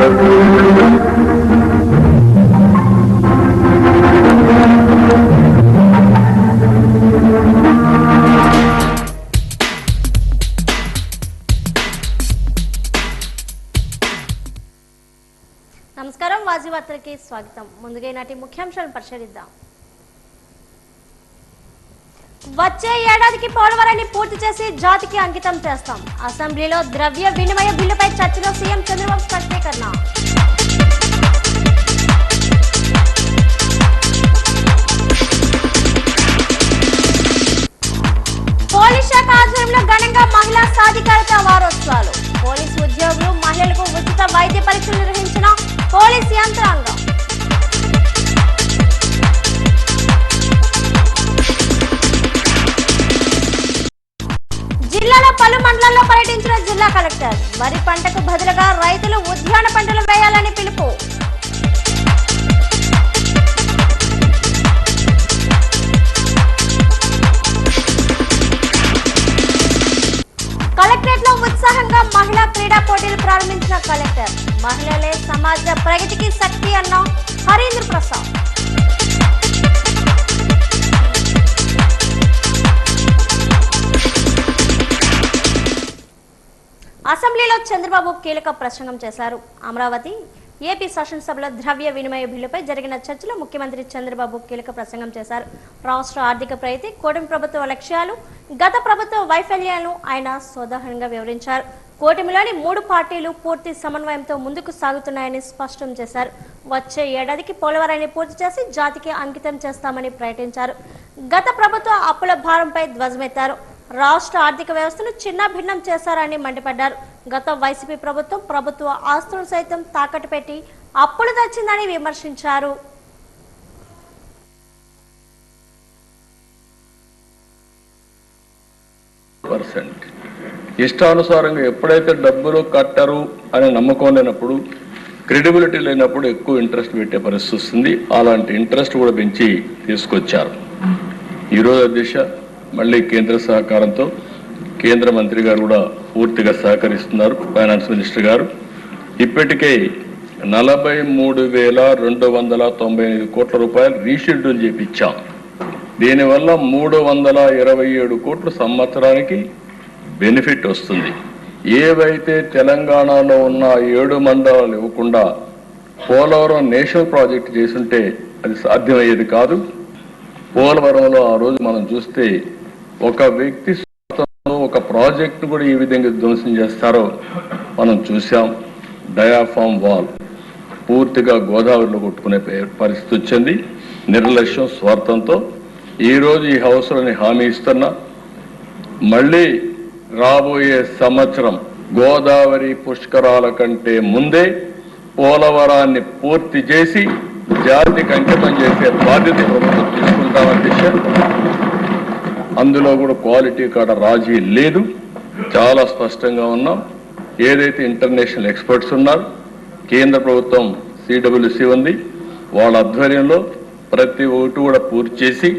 నమస్కారం వాజీ వార్తలకి స్వాగతం. ముందుగా నాటి ముఖ్యాంశాలను పరిశీలిద్దాం. వచ్చే ఏడాదికి పోలవరాన్ని పూర్తి చేసి జాతికి అంకితం చేస్తాం. అసెంబ్లీలో ద్రవ్య వినిమయ బిల్లుపై చర్చలో సీఎం చంద్రబాబు స్పష్టీకరణ. పోలీస్ శాఖ ఆధ్వర్యంలో ఘనంగా మహిళా సాధికారత వారోత్సవాలు. పోలీసు ఉద్యోగులు మహిళలకు ఉచిత వైద్య పరీక్షలు నిర్వహించిన పోలీస్ యంత్రాంగం. జిల్లాలో పలు మండలాల్లో పర్యటించిన జిల్లా కలెక్టర్. వరి పంటకు బదులుగా రైతులు ఉద్యాన పంటలు వేయాలని పిలుపు. కలెక్టరేట్ లో ఉత్సాహంగా మహిళా క్రీడా పోటీలు ప్రారంభించిన కలెక్టర్. మహిళలే సమాజ ప్రగతికి శక్తి అన్న హరీంద్ర ప్రసాద్. అసెంబ్లీలో చంద్రబాబు కీలక ప్రసంగం చేశారు. అమరావతి ఏపీ శాసనసభలో ద్రవ్య వినిమయ బిల్లుపై జరిగిన చర్చలో ముఖ్యమంత్రి చంద్రబాబు కీలక ప్రసంగం చేశారు. రాష్ట్ర ఆర్థిక ప్రగతి, కూటమి ప్రభుత్వ లక్ష్యాలు, గత ప్రభుత్వ వైఫల్యాలను ఆయన సోదాహరణంగా వివరించారు. కూటమిలోని 3 పార్టీలు పూర్తి సమన్వయంతో ముందుకు సాగుతున్నాయని స్పష్టం చేశారు. వచ్చే ఏడాదికి పోలవరాన్ని పూర్తి చేసి జాతికి అంకితం చేస్తామని ప్రకటించారు. గత ప్రభుత్వ అప్పుల భారంపై ధ్వజమెత్తారు. రాష్ట్ర ఆర్థిక వ్యవస్థను చిన్నాభిన్నం చేశారని మండిపడ్డారు. గత వైసీపీ ప్రభుత్వం ప్రభుత్వ ఆస్తులను సైతం తాకట్టు పెట్టి అప్పులు తెచ్చిందని విమర్శించారు. ఇష్టానుసారంగా ఎప్పుడైతే డబ్బులు కట్టరు అని నమ్మకం లేనప్పుడు, క్రెడిబిలిటీ లేనప్పుడు ఎక్కువ ఇంట్రెస్ట్ పెట్టే పరిస్థితి వస్తుంది. అలాంటి ఇంట్రెస్ట్ కూడా పెంచి తీసుకొచ్చారు. ఈరోజు అధ్యక్ష మళ్ళీ కేంద్ర సహకారంతో కేంద్ర మంత్రి గారు కూడా పూర్తిగా సహకరిస్తున్నారు. ఫైనాన్స్ మినిస్టర్ గారు ఇప్పటికే 43,295 కోట్ల రూపాయలు రీషెడ్యూల్ చేపించాం. దీనివల్ల 327 కోట్ల సంవత్సరానికి బెనిఫిట్ వస్తుంది. ఏవైతే తెలంగాణలో ఉన్న 7 మండలాలు ఇవ్వకుండా పోలవరం నేషనల్ ప్రాజెక్ట్ చేసుంటే అది సాధ్యమయ్యేది కాదు. పోలవరంలో ఆ రోజు మనం చూస్తే ఒక వ్యక్తి ఒక ప్రాజెక్ట్ కూడా ఈ విధంగా ధ్వంసం చేస్తారో మనం చూసాం. డయాఫామ్ వాల్ పూర్తిగా గోదావరిలో కొట్టుకునే పరిస్థితి వచ్చింది. నిర్లక్ష్యం, స్వార్థంతో ఈరోజు ఈ హౌస్లోని హామీ ఇస్తున్నా, మళ్ళీ రాబోయే సంవత్సరం గోదావరి పుష్కరాల కంటే ముందే పోలవరాన్ని పూర్తి చేసి జాతికి అంకితం చేసే బాధ్యత ప్రభుత్వం తీసుకుంటామని దిశ. అందులో కూడా క్వాలిటీ కాడ రాజీ లేదు. చాలా స్పష్టంగా ఉన్నాం. ఏదైతే ఇంటర్నేషనల్ ఎక్స్పర్ట్స్ ఉన్నారు, కేంద్ర ప్రభుత్వం సిడబ్ల్యూసి ఉంది, వాళ్ళ ఆధ్వర్యంలో ప్రతి ఒక్కటి కూడా పూర్తి చేసి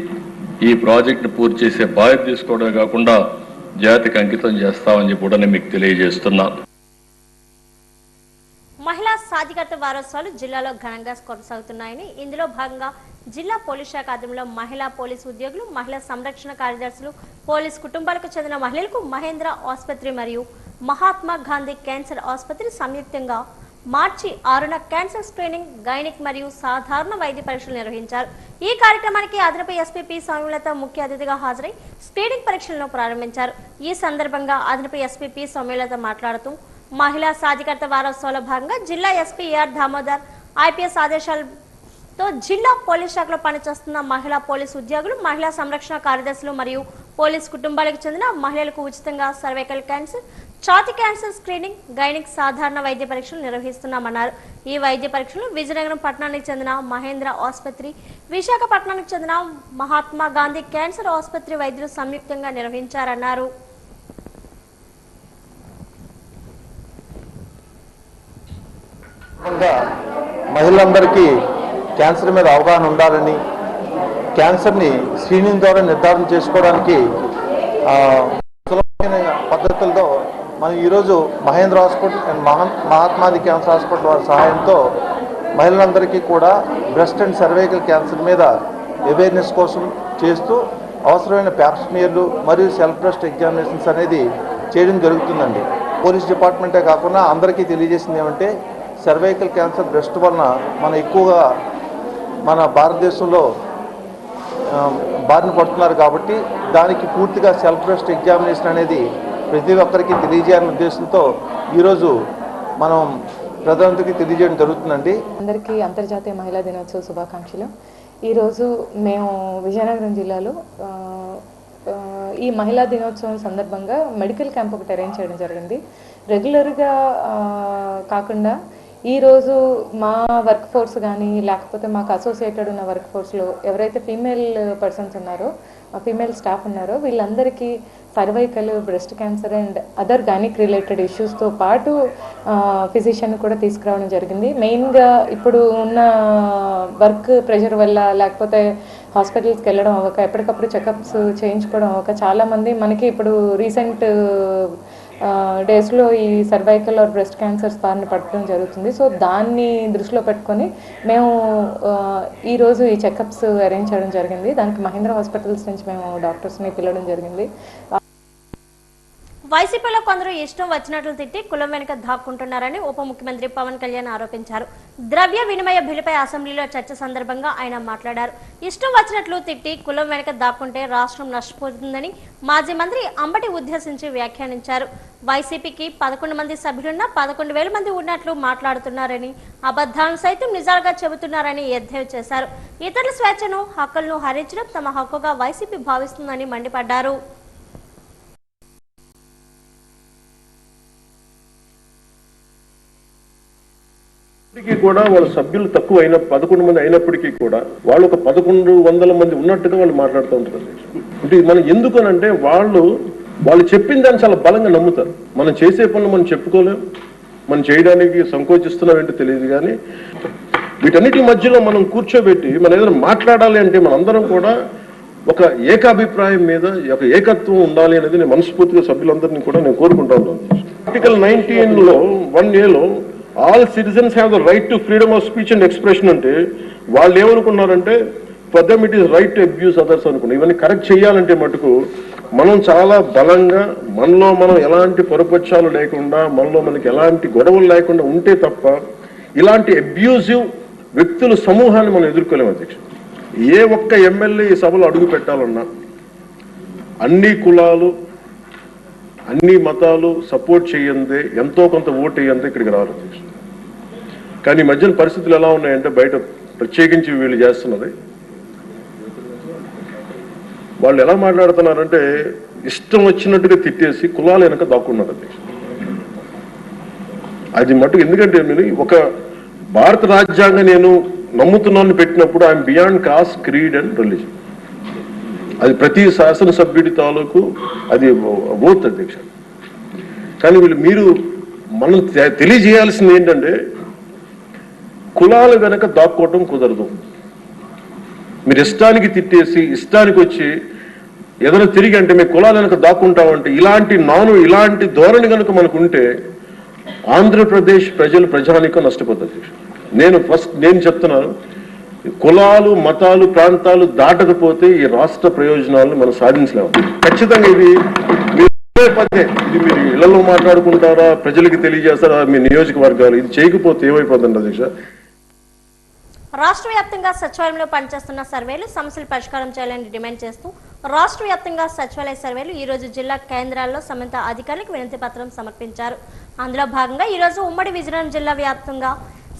ఈ ప్రాజెక్టును పూర్తి చేసే బాధ్యత తీసుకోవడమే కాకుండా జాతికి అంకితం చేస్తామని చెప్పి కూడా నేను మీకు తెలియజేస్తున్నా. మహిళా సాధికారత వారోత్సవాలు జిల్లాలో ఘనంగా కొనసాగుతున్నాయని, ఇందులో భాగంగా జిల్లా పోలీస్ శాఖ ఆధ్వర్యంలో మహిళా పోలీసు ఉద్యోగులు, మహిళా సంరక్షణ కార్యదర్శులు, పోలీసు కుటుంబాలకు చెందిన మహిళలకు మహేంద్ర ఆసుపత్రి మరియు మహాత్మా గాంధీ క్యాన్సర్ ఆసుపత్రి సంయుక్తంగా మార్చి 6న క్యాన్సర్ స్క్రీనింగ్, గైనిక్ మరియు సాధారణ వైద్య పరీక్షలు నిర్వహించారు. ఈ కార్యక్రమానికి అదనపు ఎస్పీ పి సౌమ్యలత ముఖ్య అతిథిగా హాజరై స్క్రీనింగ్ పరీక్షలను ప్రారంభించారు. ఈ సందర్భంగా అదనపు ఎస్పీ పి సౌమ్యలత మాట్లాడుతూ మహిళా సాధికారత వారోత్సవాల భాగంగా జిల్లా ఎస్పీ ఆర్ దామోదర్ ఐపీఎస్ ఆదేశాలతో జిల్లా పోలీస్ శాఖలో పనిచేస్తున్న మహిళా పోలీసు ఉద్యోగులు, మహిళా సంరక్షణ కార్యదర్శులు మరియు పోలీసు కుటుంబాలకు చెందిన మహిళలకు ఉచితంగా సర్వైకల్ క్యాన్సర్, ఛాతీ క్యాన్సర్ స్క్రీనింగ్, గైనిక్ సాధారణ వైద్య పరీక్షలు నిర్వహిస్తున్నామన్నారు. ఈ వైద్య పరీక్షలు విజయనగరం పట్టణానికి చెందిన మహేంద్ర ఆసుపత్రి, విశాఖపట్నానికి చెందిన మహాత్మా గాంధీ క్యాన్సర్ ఆసుపత్రి వైద్యులు సంయుక్తంగా నిర్వహించారన్నారు. మహిళలందరికీ క్యాన్సర్ మీద అవగాహన ఉండాలని, క్యాన్సర్ని స్క్రీనింగ్ ద్వారా నిర్ధారణ చేసుకోవడానికి సులభమైన పద్ధతులతో మనం ఈరోజు మహేంద్ర హాస్పిటల్ అండ్ మహాత్మాది క్యాన్సర్ హాస్పిటల్ వారి సహాయంతో మహిళలందరికీ కూడా బ్రెస్ట్ అండ్ సర్వైకల్ క్యాన్సర్ మీద అవేర్నెస్ కోసం చేస్తూ అవసరమైన ప్యాప్స్మియర్లు మరియు సెల్ఫ్ బ్రెస్ట్ ఎగ్జామినేషన్స్ అనేది చేయడం జరుగుతుందండి. పోలీస్ డిపార్ట్మెంటే కాకుండా అందరికీ తెలియజేసింది ఏమంటే సర్వైకల్ క్యాన్సర్ బ్రెస్ట్ వలన ఎక్కువగా మన భారతదేశంలో బారిన పడుతున్నారు కాబట్టి దానికి పూర్తిగా సెల్ఫ్ బ్రెస్ట్ ఎగ్జామినేషన్ అనేది ప్రతి ఒక్కరికి తెలియజేయాలనే ఉద్దేశంతో ఈరోజు మనం ప్రధానికి తెలియజేయడం జరుగుతుందండి. అందరికీ అంతర్జాతీయ మహిళా దినోత్సవ శుభాకాంక్షలు. ఈరోజు మేము విజయనగరం జిల్లాలో ఈ మహిళా దినోత్సవం సందర్భంగా మెడికల్ క్యాంప్ ఒకటి అరేంజ్ చేయడం జరిగింది. రెగ్యులర్గా కాకుండా ఈరోజు మా వర్క్ ఫోర్స్ కానీ లేకపోతే మాకు అసోసియేటెడ్ ఉన్న వర్క్ ఫోర్స్లో ఎవరైతే ఫీమేల్ పర్సన్స్ ఉన్నారో ఫీమేల్ స్టాఫ్ ఉన్నారో వీళ్ళందరికీ cervical, breast cancer and other gynaec related ఇష్యూస్తో పాటు ఫిజిషియన్ కూడా తీసుకురావడం జరిగింది. మెయిన్గా ఇప్పుడు ఉన్న వర్క్ ప్రెషర్ వల్ల లేకపోతే హాస్పిటల్స్కి వెళ్ళడం అవ్వక ఎప్పటికప్పుడు చెకప్స్ చేయించుకోవడం అవ్వక చాలామంది మనకి ఇప్పుడు రీసెంట్ డేస్లో ఈ సర్వైకల్ ఆర్ బ్రెస్ట్ క్యాన్సర్స్ బారిన పడటం జరుగుతుంది. సో దాన్ని దృష్టిలో పెట్టుకొని మేము ఈరోజు ఈ చెకప్స్ అరేంజ్ చేయడం జరిగింది. దానికి మహేంద్ర హాస్పిటల్స్ నుంచి మేము డాక్టర్స్ని పిలవడం జరిగింది. వైసీపీలో కొందరు ఇష్టం వచ్చినట్లు తిట్టి కులం వెనుక దాక్కుంటున్నారని ఉప ముఖ్యమంత్రి పవన్ కళ్యాణ్ ఆరోపించారు. ద్రవ్య వినిమయ బిల్లుపై అసెంబ్లీలో చర్చ సందర్భంగా ఆయన మాట్లాడారు. ఇష్టం వచ్చినట్లు తిట్టి కులం వెనుక దాక్కుంటే రాష్ట్రం నష్టపోతుందని మాజీ మంత్రి అంబటి ఉద్దేశించి వ్యాఖ్యానించారు. వైసీపీకి 11 మంది సభ్యులున్న 11,000 మంది ఉన్నట్లు మాట్లాడుతున్నారని, అబద్ధాలను సైతం నిజాలుగా చెబుతున్నారని ఎద్దేవా చేశారు. ఇతరుల స్వేచ్ఛను, హక్కులను హరించడం తమ హక్కుగా వైసీపీ భావిస్తుందని మండిపడ్డారు. కూడా వాళ్ళ సభ్యులు తక్కువ 11 మంది అయినప్పటికీ కూడా వాళ్ళు ఒక 1100 మంది ఉన్నట్టుగా వాళ్ళు మాట్లాడుతూ ఉంటారు. అంటే మనం ఎందుకనంటే వాళ్ళు చెప్పిన దాన్ని చాలా బలంగా నమ్ముతారు. మనం చేసే పనులు మనం చెప్పుకోలేం, మనం చేయడానికి సంకోచిస్తున్నాం ఏంటో తెలియదు. కానీ వీటన్నిటి మధ్యలో మనం కూర్చోబెట్టి మనం ఏదైనా మాట్లాడాలి అంటే మనందరం కూడా ఒక ఏకాభిప్రాయం మీద ఒక ఏకత్వం ఉండాలి అనేది నేను మనస్ఫూర్తిగా సభ్యులందరినీ కూడా నేను కోరుకుంటా ఉన్నాను. ఆర్టికల్ 19లో 1A all citizens have the right to freedom of speech and expression అంటే వాళ్ళు ఏమనుకున్నారంటే for them it is right to abuse others అనుకున్నారు. ఇవన్నీ కరెక్ట్ చేయాలంటే మటుకు మనం చాలా బలంగా మనలో మనం ఎలాంటి పొరపక్షాలు లేకుండా మనలో మనకి ఎలాంటి గొడవలు లేకుండా ఉంటే తప్ప ఇలాంటి అబ్యూజివ్ వ్యక్తుల సమూహాన్ని మనం ఎదుర్కోలేము అధ్యక్ష. ఏ ఒక్క ఎమ్మెల్యే ఈ సభలో అడుగు పెట్టాలన్నా అన్ని కులాలు అన్ని మతాలు సపోర్ట్ చేయందే ఎంతో కొంత ఓటు వేయందే ఇక్కడికి రావాలి అధ్యక్ష. కానీ ఈ మధ్యన పరిస్థితులు ఎలా ఉన్నాయంటే బయట ప్రత్యేకించి వీళ్ళు చేస్తున్నది వాళ్ళు ఎలా మాట్లాడుతున్నారంటే ఇష్టం వచ్చినట్టుగా తిట్టేసి కులాలు వెనక దాక్కున్నారు అధ్యక్ష. అది మటుకు ఎందుకంటే నేను ఒక భారత రాజ్యాంగం నేను నమ్ముతున్నాను పెట్టినప్పుడు I'm beyond cost, creed and religion. అది ప్రతి శాసనసభ్యుడి తాలూకు అది ఓత్ అధ్యక్ష. కానీ మీరు మనం తెలియజేయాల్సింది ఏంటంటే కులాల వెనక దాక్కోవటం కుదరదు. మీరు ఇష్టానికి తిట్టేసి ఇష్టానికి వచ్చి ఏదైనా తిరిగి అంటే మేము కులాల వెనక దాక్కుంటామంటే ఇలాంటి ధోరణి కనుక మనకు ఉంటే ఆంధ్రప్రదేశ్ ప్రజానికం నష్టపోతుంది. నేను చెప్తున్నాను, కులాలు మతాలు ప్రాంతాలు దాటకపోతే ఈ రాష్ట్ర ప్రయోజనాలను మనం సాధించలేము. ఖచ్చితంగా ఇది మీరు ఇళ్లలో మాట్లాడుకుంటారా, ప్రజలకు తెలియజేస్తారా, మీ నియోజకవర్గాలు ఇది చేయకపోతే ఏమైపోతుంది అధ్యక్ష? రాష్ట్ర వ్యాప్తంగా సచివాలయంలో పనిచేస్తున్న సర్వేలు సమస్యలు పరిష్కారం చేయాలని డిమాండ్ చేస్తూ రాష్ట్ర వ్యాప్తంగా సచివాలయ సర్వేలు ఈ రోజు జిల్లా కేంద్రాల్లో సంబంధిత అధికారులకు వినతి పత్రం సమర్పించారు. అందులో భాగంగా ఈ రోజు ఉమ్మడి విజయనగరం జిల్లా వ్యాప్తంగా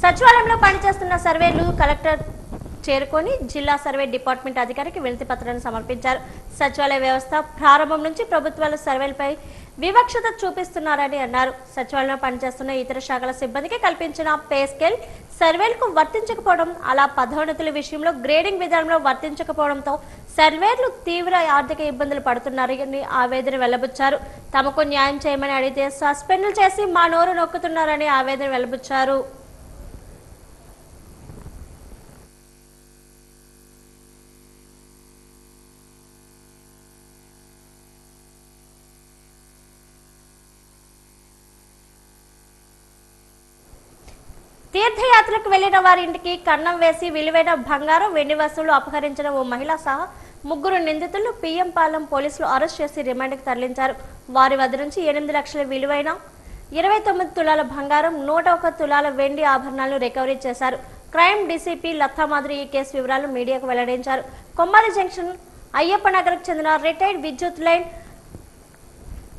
సచివాలయంలో పనిచేస్తున్న సర్వేలు కలెక్టర్ చేరుకొని జిల్లా సర్వే డిపార్ట్మెంట్ అధికారికి వినతి పత్రాన్ని సమర్పించారు. సచివాలయ వ్యవస్థ ప్రారంభం నుంచి ప్రభుత్వాలు సర్వేలపై వివక్షత చూపిస్తున్నారని అన్నారు. సచివాలయంలో పనిచేస్తున్న ఇతర శాఖల సిబ్బందికి కల్పించిన పే స్కేల్ సర్వేలకు వర్తించకపోవడం, అలా పదోన్నతుల విషయంలో గ్రేడింగ్ విధానంలో వర్తించకపోవడంతో సర్వేలు తీవ్ర ఆర్థిక ఇబ్బందులు పడుతున్నారని ఆవేదన వెల్లబుచ్చారు. తమకు న్యాయం చేయమని అడిగితే సస్పెండ్లు చేసి మా నోరు నొక్కుతున్నారని ఆవేదన వెల్లబుచ్చారు. తీర్థయాత్రకు వెళ్లిన వారి ఇంటికి కన్నం వేసి విలువైన బంగారం వెండి వస్తువులు అపహరించిన ఓ మహిళ సహా 3 నిందితులను పిఎం పాలెం పోలీసులు అరెస్ట్ చేసి రిమాండ్కి తరలించారు. వారి వద్ద నుంచి 8 లక్షల విలువైన 29 తులాల బంగారం 101 తులాల వెండి ఆభరణాలను రికవరీ చేశారు. క్రైమ్ డీసీపీ లతా మాధురి ఈ కేసు వివరాలు మీడియాకు వెల్లడించారు. కొమ్మాలి జంక్షన్ అయ్యప్ప నగర్కు చెందిన రిటైర్డ్ విద్యుత్ లైన్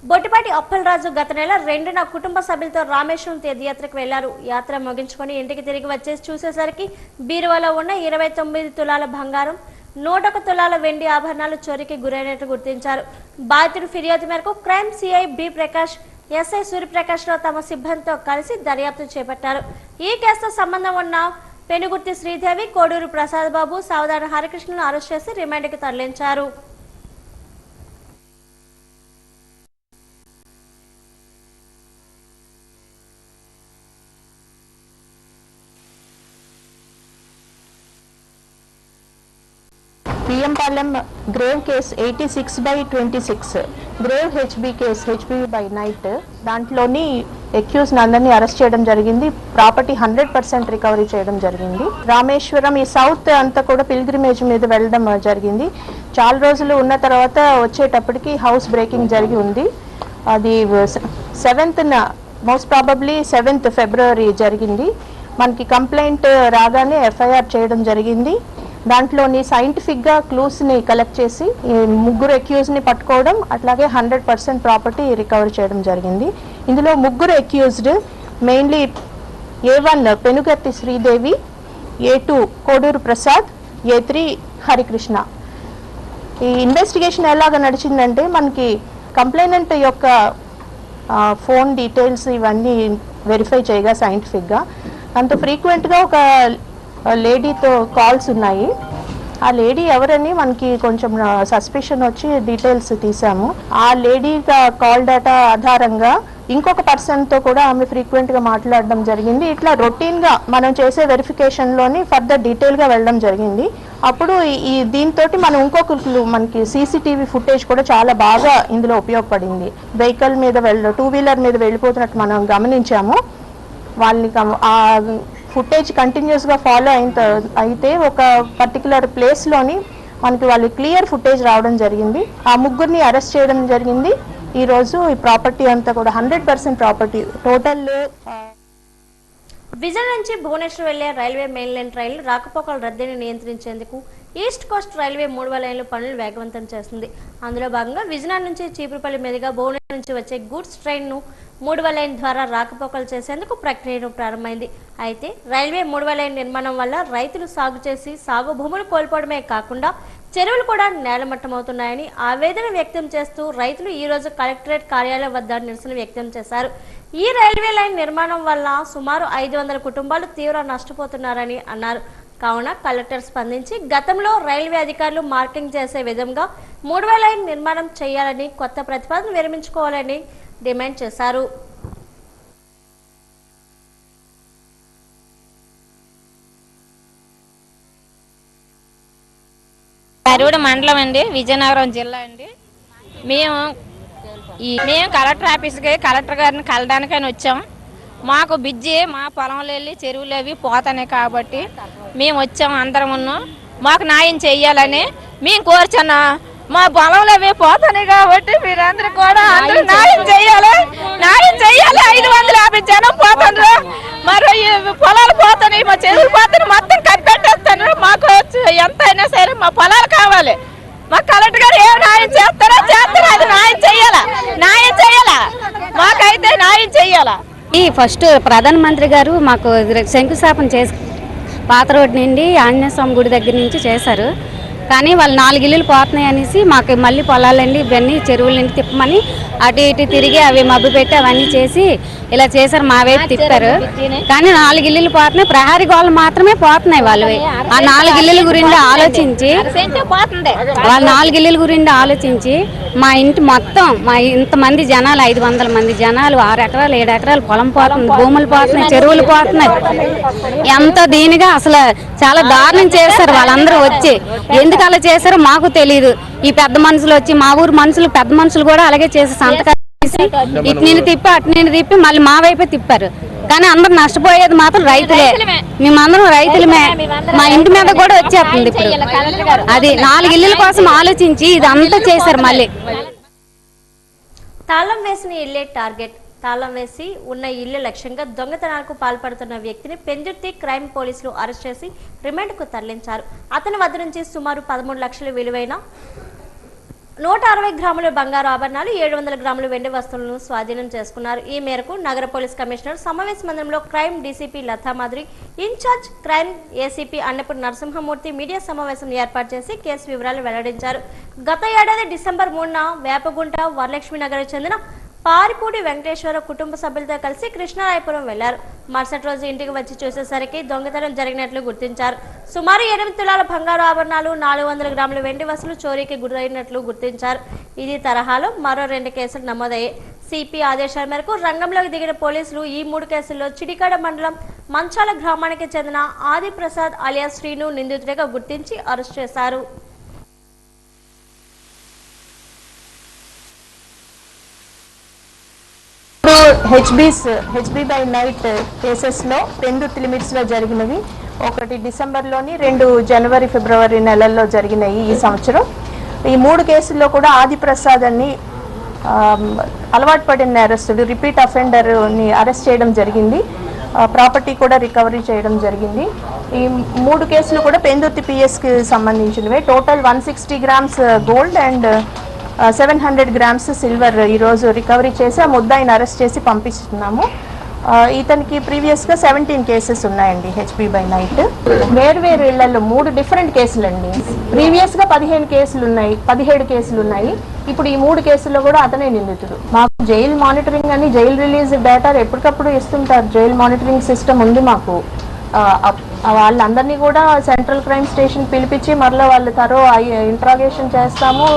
బొట్టిపాటి అప్పలరాజు గత నెల 2న కుటుంబ సభ్యులతో రామేశ్వరం తీర్థయాత్రకు వెళ్లారు. యాత్ర ముగించుకొని ఇంటికి తిరిగి వచ్చేసి చూసేసరికి బీరువాలో ఉన్న 29 తులాల బంగారం 101 తులాల వెండి ఆభరణాలు చోరీకి గురైనట్టు గుర్తించారు. బాధితుడి ఫిర్యాదు మేరకు crime CI B Prakash, SI Suryaprakash Rao తమ సిబ్బందితో కలిసి దర్యాప్తు చేపట్టారు. ఈ కేసుతో సంబంధం ఉన్న పెనుగుర్తి శ్రీదేవి, కోడూరు ప్రసాద్ బాబు, సావధాన హరికృష్ణను అరెస్ట్ చేసి రిమాండ్కి తరలించారు. PM Palem grave case 86/26 grave HB case HB/night దాంట్లోని అక్యూజ్ అందరినీ అరెస్ట్ చేయడం జరిగింది. ప్రాపర్టీ 100% రికవరీ చేయడం జరిగింది. రామేశ్వరం ఈ సౌత్ అంతా కూడా పిల్గ్రిమేజ్ మీద వెళ్ళడం జరిగింది. చాలా రోజులు ఉన్న తర్వాత వచ్చేటప్పటికి హౌస్ బ్రేకింగ్ జరిగి ఉంది. అది 7th మోస్ట్ ప్రాబబ్లీ 7th ఫిబ్రవరి జరిగింది. మనకి కంప్లైంట్ రాగానే ఎఫ్ఐఆర్ చేయడం జరిగింది. దాంట్లోని సైంటిఫిక్గా క్లూస్ని కలెక్ట్ చేసి 3 అక్యూజ్ని పట్టుకోవడం, అట్లాగే 100% ప్రాపర్టీ రికవర్ చేయడం జరిగింది. ఇందులో 3 accused mainly A1 Penugarthi Sridevi, A2 Koduru Prasad, A3 Harikrishna. ఈ ఇన్వెస్టిగేషన్ ఎలాగ నడిచిందంటే మనకి కంప్లైనెంట్ యొక్క ఫోన్ డీటెయిల్స్ ఇవన్నీ వెరిఫై చేయగా సైంటిఫిక్గా అంత ఫ్రీక్వెంట్గా ఒక లేడీతో కాల్స్ ఉన్నాయి. ఆ లేడీ ఎవరని మనకి కొంచెం సస్పిషన్ వచ్చి డీటెయిల్స్ తీసాము. ఆ లేడీ కాల్ డేటా ఆధారంగా ఇంకొక పర్సన్తో కూడా ఆమె ఫ్రీక్వెంట్గా మాట్లాడడం జరిగింది. ఇట్లా రొటీన్గా మనం చేసే వెరిఫికేషన్లోని ఫర్దర్ డీటెయిల్గా వెళ్ళడం జరిగింది. అప్పుడు ఈ దీంతో మనం ఇంకొకరు మనకి CCTV ఫుటేజ్ కూడా చాలా బాగా ఇందులో ఉపయోగపడింది. వెహికల్ మీద 2 వీలర్ మీద వెళ్ళిపోతున్నట్టు మనం గమనించాము. వాళ్ళని ఆ ఫుటేజ్ కంటిన్యూస్గా ఫాలో అయితే ఒక పర్టికులర్ ప్లేస్లోని మనకి వాళ్ళు క్లియర్ ఫుటేజ్ రావడం జరిగింది. ఆ 3 అరెస్ట్ చేయడం జరిగింది. ఈరోజు ఈ ప్రాపర్టీ అంతా కూడా 100% ప్రాపర్టీ టోటల్. విజయనగరం నుంచి భువనేశ్వర్ వెళ్లే రైల్వే మెయిన్ లైన్ రైలు రాకపోకల రద్దీని నియంత్రించేందుకు ఈస్ట్ కోస్ట్ రైల్వే 3వ లైన్లు పనులు వేగవంతం చేస్తుంది. అందులో భాగంగా విజయనగరం నుంచి చీపురుపల్లి మీదుగా భువనేశ్వర్ నుంచి వచ్చే గూడ్స్ ట్రైన్ను 3వ లైన్ ద్వారా రాకపోకలు చేసేందుకు ప్రక్రియ ప్రారంభమైంది. అయితే రైల్వే 3వ లైన్ నిర్మాణం వల్ల రైతులు సాగు చేసి సాగు భూములు కోల్పోవడమే కాకుండా చెరువులు కూడా నేలమట్టమవుతున్నాయని ఆవేదన వ్యక్తం చేస్తూ రైతులు ఈ రోజు కలెక్టరేట్ కార్యాలయం వద్ద నిరసన వ్యక్తం చేశారు. ఈ రైల్వే లైన్ నిర్మాణం వల్ల సుమారు 500 కుటుంబాలు తీవ్ర నష్టపోతున్నారని అన్నారు. కావున కలెక్టర్ స్పందించి గతంలో రైల్వే అధికారులు మార్కింగ్ చేసే విధంగా 3వ లైన్ నిర్మాణం చేయాలని, కొత్త ప్రతిపాదన విరమించుకోవాలని డిమాండ్ చేశారు. కరూడు మండలం అండి, విజయనగరం జిల్లా అండి. మేము కలెక్టర్ ఆఫీస్కి కలెక్టర్ గారిని కలడానికని వచ్చాం. మాకు బిజ్జి మా పొలంలో వెళ్ళి చెరువులు అవి పోతాయి కాబట్టి మేము వచ్చాం. అందరం ఉన్నాం. మాకు న్యాయం చెయ్యాలని మేము కోరుచున్నా. మా పొలంలో అవి పోతాయి కాబట్టి మీరందరూ కూడా అందరూ న్యాయం చెయ్యాలి. 550 జనం పోతారు. మరి పొలాలు పోతాయి, మా చెరువులు పోతాయి, మొత్తం కప్పెట్టేస్తాను. మాకు ఎంత అయినా సరే మా పొలాలు కావాలి. మా కలెక్టర్ గారు ఏం న్యాయం చేస్తారో చేస్తారో, అది న్యాయం చెయ్యాలా, మాకైతే న్యాయం చెయ్యాలా. ఈ ఫస్ట్ ప్రధానమంత్రి గారు మాకు శంకుస్థాపన చేసి పాత రోడ్డు నుండి ఆంజనేయ స్వామి గుడి దగ్గర నుంచి చేశారు. కానీ వాళ్ళు 4 ఇల్లులు పోతున్నాయి అనేసి మాకు మళ్ళీ పొలాలండి ఇవన్నీ చెరువుల నుండి తిప్పమని అటు ఇటు తిరిగి అవి మబ్బు పెట్టి అవన్నీ చేసి ఇలా చేశారు. మా వైపు తిప్పారు. కానీ 4 ఇల్లులు పోతున్నాయి, ప్రహారీ గోళ్ళు మాత్రమే పోతున్నాయి. వాళ్ళు ఆ 4 ఇల్లుల గురించి ఆలోచించి వాళ్ళు 4 ఇల్లుల గురించి ఆలోచించి మా ఇంటి మొత్తం ఇంతమంది జనాలు 500 మంది జనాలు 6 ఎకరాలు 7 ఎకరాలు పొలం పోతుంది, భూములు పోతున్నాయి, చెరువులు పోతున్నాయి. ఎంత దీనిగా అసలు చాలా దారుణం చేస్తారు వాళ్ళందరూ వచ్చి. ఎందుకు అలా చేశారో మాకు తెలియదు. ఈ పెద్ద మనుషులు వచ్చి మా ఊరు మనుషులు పెద్ద మనుషులు కూడా అలాగే చేసి సంతకాలు చేసి ఇటు నేను తిప్పి అటు నేను తిప్పి మళ్ళీ మా వైపే తిప్పారు. కానీ అందరు నష్టపోయేది మాత్రం రైతులే. మేమందరం రైతులమే. మా ఇంటి మీద కూడా వచ్చేస్తుంది ఇప్పుడు. అది 4 ఇళ్ళ కోసం ఆలోచించి ఇదంతా చేశారు. మళ్ళీ తాళం వేసిన ఇల్లే టార్గెట్. తాళం వేసి ఉన్న ఇల్లు లక్ష్యంగా దొంగతనాలకు పాల్పడుతున్న వ్యక్తిని పెందుర్తి క్రైమ్ పోలీసులు అరెస్ట్ చేసి రిమాండ్కు తరలించారు. అతని వద్ద నుంచి సుమారు 13 లక్షల విలువైన 160 గ్రాముల బంగారు ఆభరణాలు, 700 గ్రాముల వెండి వస్తువులను స్వాధీనం చేసుకున్నారు. ఈ మేరకు నగర పోలీస్ కమిషనర్ సమావేశ మందిరంలో crime DCP Lathamadhuri, incharge crime ACP అన్నపూర్ నరసింహమూర్తి మీడియా సమావేశం ఏర్పాటు చేసి కేసు వివరాలు వెల్లడించారు. గత ఏడాది డిసెంబర్ 3న వేపగుంట వరలక్ష్మి నగర్ చెందిన పారిపూడి వెంకటేశ్వర కుటుంబ సభ్యులతో కలిసి కృష్ణరాయపురం వెళ్లారు. మరుసటి రోజు ఇంటికి వచ్చి చూసేసరికి దొంగతనం జరిగినట్లు గుర్తించారు. సుమారు 8 తులాల బంగారు ఆభరణాలు, 400 గ్రాముల వెండి వసూలు చోరీకి గురైనట్లు గుర్తించారు. ఇది తరహాలో మరో 2 కేసులు నమోదయ్యాయి. సిపి ఆదేశాల మేరకు రంగంలోకి దిగిన పోలీసులు ఈ 3 కేసుల్లో చిడికాడ మండలం మంచాల గ్రామానికి చెందిన ఆది ప్రసాద్ అలియా శ్రీను నిందితుడిగా గుర్తించి అరెస్ట్ చేశారు. హెచ్బి బై నైట్ కేసెస్లో 2 లిమిట్స్లో జరిగినవి. ఒకటి డిసెంబర్లోని, 2 జనవరి ఫిబ్రవరి నెలల్లో జరిగినాయి ఈ సంవత్సరం. ఈ 3 కేసుల్లో కూడా ఆది ప్రసాద్ అని అలవాటు పడిన నేరస్తుడు, రిపీట్ అఫెండర్ని అరెస్ట్ చేయడం జరిగింది. ప్రాపర్టీ కూడా రికవరీ చేయడం జరిగింది. ఈ 3 కేసులు కూడా పెందుర్తి పిఎస్కి సంబంధించినవే. Total 160 grams gold and 700 grams silver ఈరోజు రికవరీ చేసి ఆ ముద్దాయిని అరెస్ట్ చేసి పంపిస్తున్నాము. ఇతనికి ప్రీవియస్గా 17 కేసెస్ ఉన్నాయండి హెచ్బి బై నైట్. వేరు ఇళ్లలో 3 డిఫరెంట్ కేసులు అండి. ప్రీవియస్గా 15 కేసులు ఉన్నాయి, 17 కేసులు ఉన్నాయి. ఇప్పుడు ఈ 3 కేసుల్లో కూడా అతనే నిందితుడు. మాకు జైల్ మానిటరింగ్ అని జైల్ రిలీజ్ డేటా ఎప్పటికప్పుడు ఇస్తుంటారు. జైల్ మానిటరింగ్ సిస్టమ్ ఉంది మాకు. వాళ్ళందరినీ కూడా సెంట్రల్ క్రైమ్ స్టేషన్ పిలిపించి మరలా వాళ్ళ ఇంట్రాగేషన్ చేస్తాము,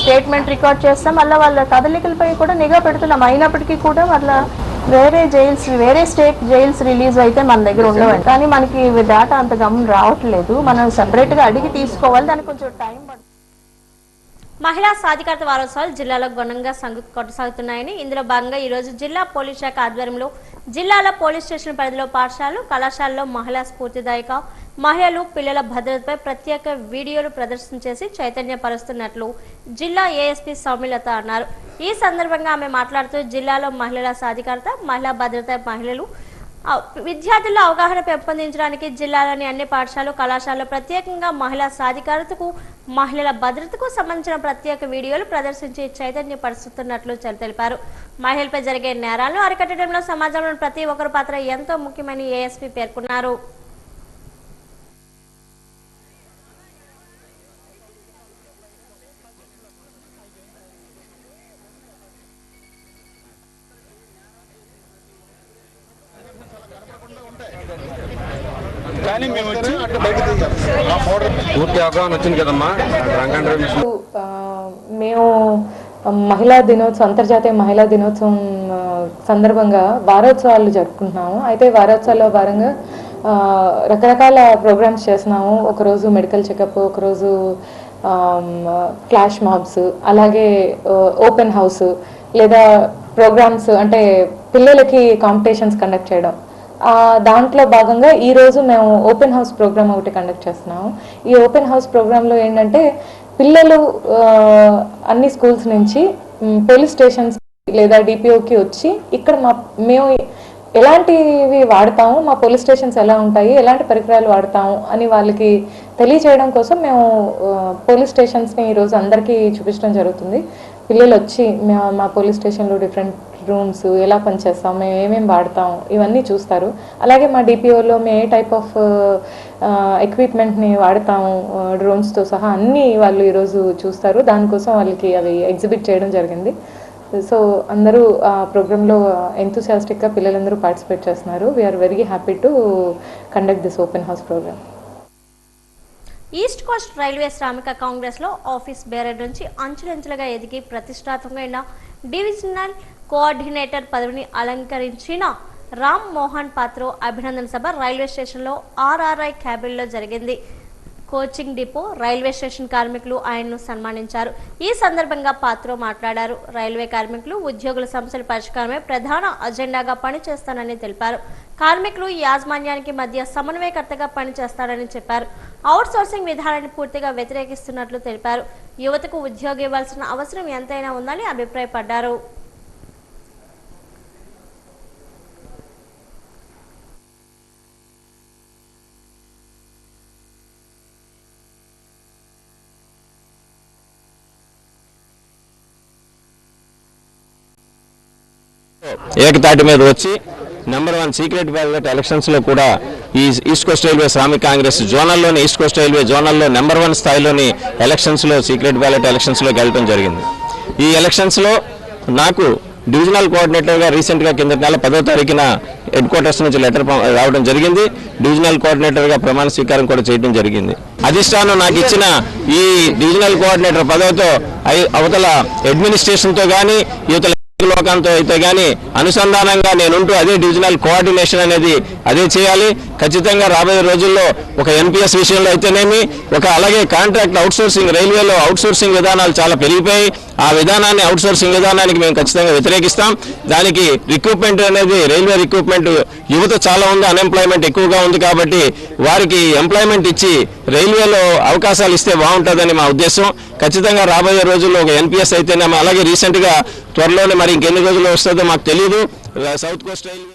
స్టేట్మెంట్ రికార్డ్ చేస్తాం. మళ్ళీ వాళ్ళ కదలికలపై కూడా నిఘా పెడుతున్నాం. అయినప్పటికీ కూడా వాళ్ళ వేరే స్టేట్ జైల్స్ రిలీజ్ అయితే మన దగ్గర ఉండవండి. కానీ మనకి డేటా అంత గమనం రావట్లేదు. మనం సెపరేట్గా అడిగి తీసుకోవాలి. దానికి కొంచెం టైం పడుతుంది. మహిళా సాధికారత వారోత్సవాలు జిల్లాలో ఘనంగా కొనసాగుతున్నాయని, ఇందులో భాగంగా ఈరోజు జిల్లా పోలీస్ శాఖ ఆధ్వర్యంలో జిల్లాలో పోలీస్ స్టేషన్ పరిధిలో పాఠశాలలు, కళాశాలలో మహిళా స్ఫూర్తిదాయక మహిళలు, పిల్లల భద్రతపై ప్రత్యేక వీడియోలు ప్రదర్శన చేసి చైతన్యపరుస్తున్నట్లు జిల్లా ఏఎస్పీ సౌమ్యలత అన్నారు. ఈ సందర్భంగా ఆమె మాట్లాడుతూ జిల్లాలో మహిళల సాధికారత, మహిళా భద్రత, మహిళలు విద్యార్థుల్లో అవగాహన పెంపొందించడానికి జిల్లాలోని అన్ని పాఠశాలలు, కళాశాలలో ప్రత్యేకంగా మహిళా సాధికారతకు, మహిళల భద్రతకు సంబంధించిన ప్రత్యేక వీడియోలు ప్రదర్శించి చైతన్యపరుస్తున్నట్లు తెలిపారు. మహిళలపై జరిగే నేరాలను అరికట్టడంలో సమాజంలోని ప్రతి ఒక్కరి పాత్ర ఎంతో ముఖ్యమని ఏఎస్పీ పేర్కొన్నారు. మేము మహిళా దినోత్సవం, అంతర్జాతీయ మహిళా దినోత్సవం సందర్భంగా వారోత్సవాలు జరుపుకుంటున్నాము. అయితే వారోత్సవాల్లో భాగంగా రకరకాల ప్రోగ్రామ్స్ చేస్తున్నాము. ఒకరోజు మెడికల్ చెకప్, ఒకరోజు ఫ్లాష్ మాబ్స్, అలాగే ఓపెన్ హౌస్ లేదా ప్రోగ్రామ్స్ అంటే పిల్లలకి కాంపిటీషన్స్ కండక్ట్ చేయడం. దాంట్లో భాగంగా ఈరోజు మేము ఓపెన్ హౌస్ ప్రోగ్రామ్ ఒకటి కండక్ట్ చేస్తున్నాము. ఈ ఓపెన్ హౌస్ ప్రోగ్రాంలో ఏంటంటే పిల్లలు అన్ని స్కూల్స్ నుంచి పోలీస్ స్టేషన్స్ లేదా డిపిఓకి వచ్చి ఇక్కడ మేము ఎలాంటివి వాడతాము, మా పోలీస్ స్టేషన్స్ ఎలా ఉంటాయి, ఎలాంటి పరికరాలు వాడతాము అని వాళ్ళకి తెలియచేయడం కోసం మేము పోలీస్ స్టేషన్స్ని ఈరోజు అందరికీ చూపించడం జరుగుతుంది. పిల్లలు వచ్చి మా పోలీస్ స్టేషన్లో డిఫరెంట్ రూమ్స్ ఎలా పనిచేస్తాం, మేము ఏమేమి వాడతాం ఇవన్నీ చూస్తారు. అలాగే మా డిపిఓలో మేము ఏ టైప్ ఆఫ్ ఎక్విప్మెంట్ని వాడతాము, డ్రోన్స్తో సహా అన్నీ వాళ్ళు ఈరోజు చూస్తారు. దానికోసం వాళ్ళకి అవి ఎగ్జిబిట్ చేయడం జరిగింది. సో అందరూ ఆ ప్రోగ్రాంలో ఎంతూసియాస్టిక్గా పిల్లలందరూ పార్టిసిపేట్ చేస్తున్నారు. We are very happy to conduct this open house program. East Coast railway శ్రామిక కాంగ్రెస్లో ఆఫీస్ బేరర్ నుంచి అంచులంచులుగా ఎదిగి ప్రతిష్టాత్మకమైన డివిజనల్ కోఆర్డినేటర్ పదవిని అలంకరించిన రామ్ మోహన్ పాత్రో అభినందన సభ రైల్వే స్టేషన్లో ఆర్ఆర్ఐ క్యాబిన్లో జరిగింది. కోచింగ్ డిపో, రైల్వే స్టేషన్ కార్మికులు ఆయన్ను సన్మానించారు. ఈ సందర్భంగా పాత్రో మాట్లాడారు. రైల్వే కార్మికులు, ఉద్యోగుల సమస్యల పరిష్కారమే ప్రధాన అజెండాగా పనిచేస్తానని తెలిపారు. కార్మికులు యాజమాన్యానికి మధ్య సమన్వయకర్తగా పనిచేస్తారని చెప్పారు. అవుట్ సోర్సింగ్ విధానాన్ని పూర్తిగా వ్యతిరేకిస్తున్నట్లు తెలిపారు. యువతకు ఉద్యోగం ఇవ్వాల్సిన అవసరం ఎంతైనా ఉందని అభిప్రాయపడ్డారు. ఏకతాటి మీద వచ్చి నెంబర్ 1 సీక్రెట్ బ్యాలెట్ ఎలక్షన్స్లో కూడా ఈ ఈస్ట్ కోస్ట్ రైల్వే శ్రామిక కాంగ్రెస్ జోనల్లోని ఈస్ట్ కోస్ట్ రైల్వే జోనల్లో నెంబర్ 1 స్థాయిలోని ఎలక్షన్స్లో సీక్రెట్ బ్యాలెట్ ఎలక్షన్స్లోకి వెళ్ళడం జరిగింది. ఈ ఎలక్షన్స్లో నాకు డివిజనల్ కోఆర్డినేటర్గా రీసెంట్గా కింద నెల 10వ తారీఖున హెడ్ క్వార్టర్స్ నుంచి లెటర్ రావడం జరిగింది. డివిజనల్ కోఆర్డినేటర్గా ప్రమాణ స్వీకారం కూడా చేయడం జరిగింది. అధిష్టానం నాకు ఇచ్చిన ఈ డివిజనల్ కోఆర్డినేటర్ పదవితో అవతల అడ్మినిస్ట్రేషన్తో కానీ యువతల లోకంతో అయితే కానీ అనుసంధానంగా నేనుంటూ అదే డివిజనల్ కోఆర్డినేషన్ అనేది అదే చేయాలి. ఖచ్చితంగా రాబోయే రోజుల్లో ఒక ఎన్పిఎస్ విషయంలో అయితేనేమి, అలాగే కాంట్రాక్ట్ అవుట్సోర్సింగ్, రైల్వేలో అవుట్సోర్సింగ్ విధానాలు చాలా పెరిగిపోయి ఆ విధానాన్ని అవుట్సోర్సింగ్ విధానానికి మేము ఖచ్చితంగా వ్యతిరేకిస్తాం. దానికి రిక్రూట్మెంట్ అనేది రైల్వే రిక్రూట్మెంట్ యువత చాలా ఉంది, అన్ఎంప్లాయ్మెంట్ ఎక్కువగా ఉంది కాబట్టి వారికి ఎంప్లాయ్మెంట్ ఇచ్చి రైల్వేలో అవకాశాలు ఇస్తే బాగుంటుందని మా ఉద్దేశం. ఖచ్చితంగా రాబోయే రోజుల్లో ఒక ఎన్పిఎస్ అయితేనేమో, అలాగే రీసెంట్గా త్వరలోనే మరి ఇంకెన్ని రోజుల్లో వస్తుందో మాకు తెలియదు సౌత్ కోస్ట్ రైల్వే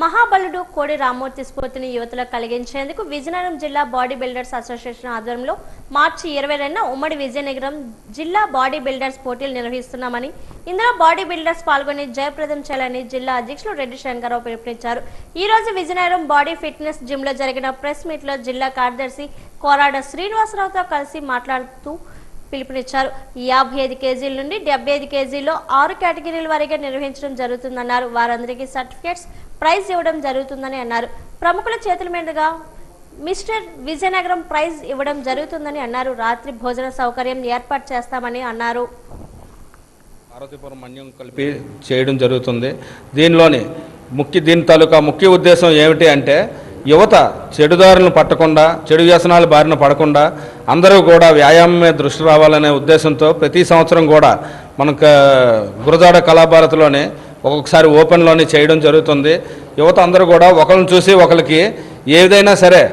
మహాబలుడు కోడి రామ్మూర్తి స్ఫూర్తిని యువతలో కలిగించేందుకు విజయనగరం జిల్లా బాడీ బిల్డర్స్ అసోసియేషన్ ఆధ్వర్యంలో మార్చి 22న ఉమ్మడి విజయనగరం జిల్లా బాడీ బిల్డర్స్ పోటీలు నిర్వహిస్తున్నామని, ఇందులో బాడీ బిల్డర్స్ పాల్గొని జయప్రదం చేయాలని జిల్లా అధ్యక్షులు రెడ్డి శంకరరావు పిలుపునిచ్చారు. ఈ రోజు విజయనగరం బాడీ ఫిట్నెస్ జిమ్ లో జరిగిన ప్రెస్ మీట్ లో జిల్లా కార్యదర్శి కోరాడ శ్రీనివాసరావుతో కలిసి మాట్లాడుతూ పిలుపునిచ్చారు. 55 కేజీల నుండి 75 కేజీల్లో 6 కేటగిరీల వారీగా నిర్వహించడం జరుగుతుందన్నారు. వారందరికీ సర్టిఫికేట్స్, ప్రైజ్ ఇవ్వడం జరుగుతుందని అన్నారు. ప్రముఖుల చేతుల మీదుగా మిస్టర్ విజయనగరం ప్రైజ్ ఇవ్వడం జరుగుతుందని అన్నారు. రాత్రి భోజన సౌకర్యం ఏర్పాటు చేస్తామని అన్నారు. పార్వతీపురం మన్యం కలిపి చేయడం జరుగుతుంది. దీని తాలూకా ముఖ్య ఉద్దేశం ఏమిటి అంటే, యువత చెడుదారులను పట్టకుండా, చెడు వ్యసనాల బారిన పడకుండా అందరూ కూడా వ్యాయామం మీద దృష్టి రావాలనే ఉద్దేశంతో ప్రతి సంవత్సరం కూడా మనకు గురజాడ కళాభారతిలోనే ఒక్కొక్కసారి ఓపెన్లోనే చేయడం జరుగుతుంది. యువత అందరూ కూడా ఒకరిని చూసి ఒకరికి ఏదైనా సరే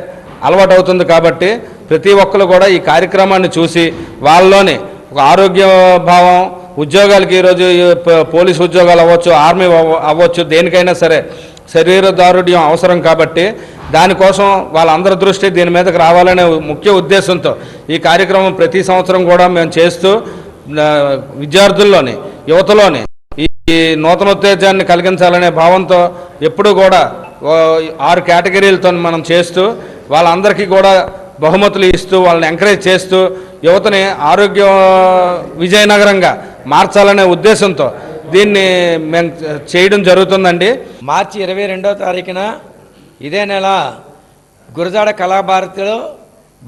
అలవాటు అవుతుంది కాబట్టి ప్రతి ఒక్కరు కూడా ఈ కార్యక్రమాన్ని చూసి వాళ్ళలోని ఒక ఆరోగ్య భావం, ఉద్యోగాలకి ఈరోజు పోలీసు ఉద్యోగాలు అవ్వచ్చు, ఆర్మీ అవ్వచ్చు, దేనికైనా సరే శరీర దారుఢ్యం అవసరం కాబట్టి దానికోసం వాళ్ళందరి దృష్టి దీని మీదకి రావాలనే ముఖ్య ఉద్దేశంతో ఈ కార్యక్రమం ప్రతి సంవత్సరం కూడా మేము చేస్తూ విద్యార్థుల్లోని, యువతలోని ఈ నూతనోత్తేజాన్ని కలిగించాలనే భావంతో ఎప్పుడూ కూడా 6 కేటగిరీలతో మనం చేస్తూ వాళ్ళందరికీ కూడా బహుమతులు ఇస్తూ వాళ్ళని ఎంకరేజ్ చేస్తూ యువతని ఆరోగ్య విజయనగరంగా మార్చాలనే ఉద్దేశంతో దీన్ని మేము చేయడం జరుగుతుందండి. మార్చి 22వ తారీఖున ఇదే నెల గురజాడ కళాభారతిలో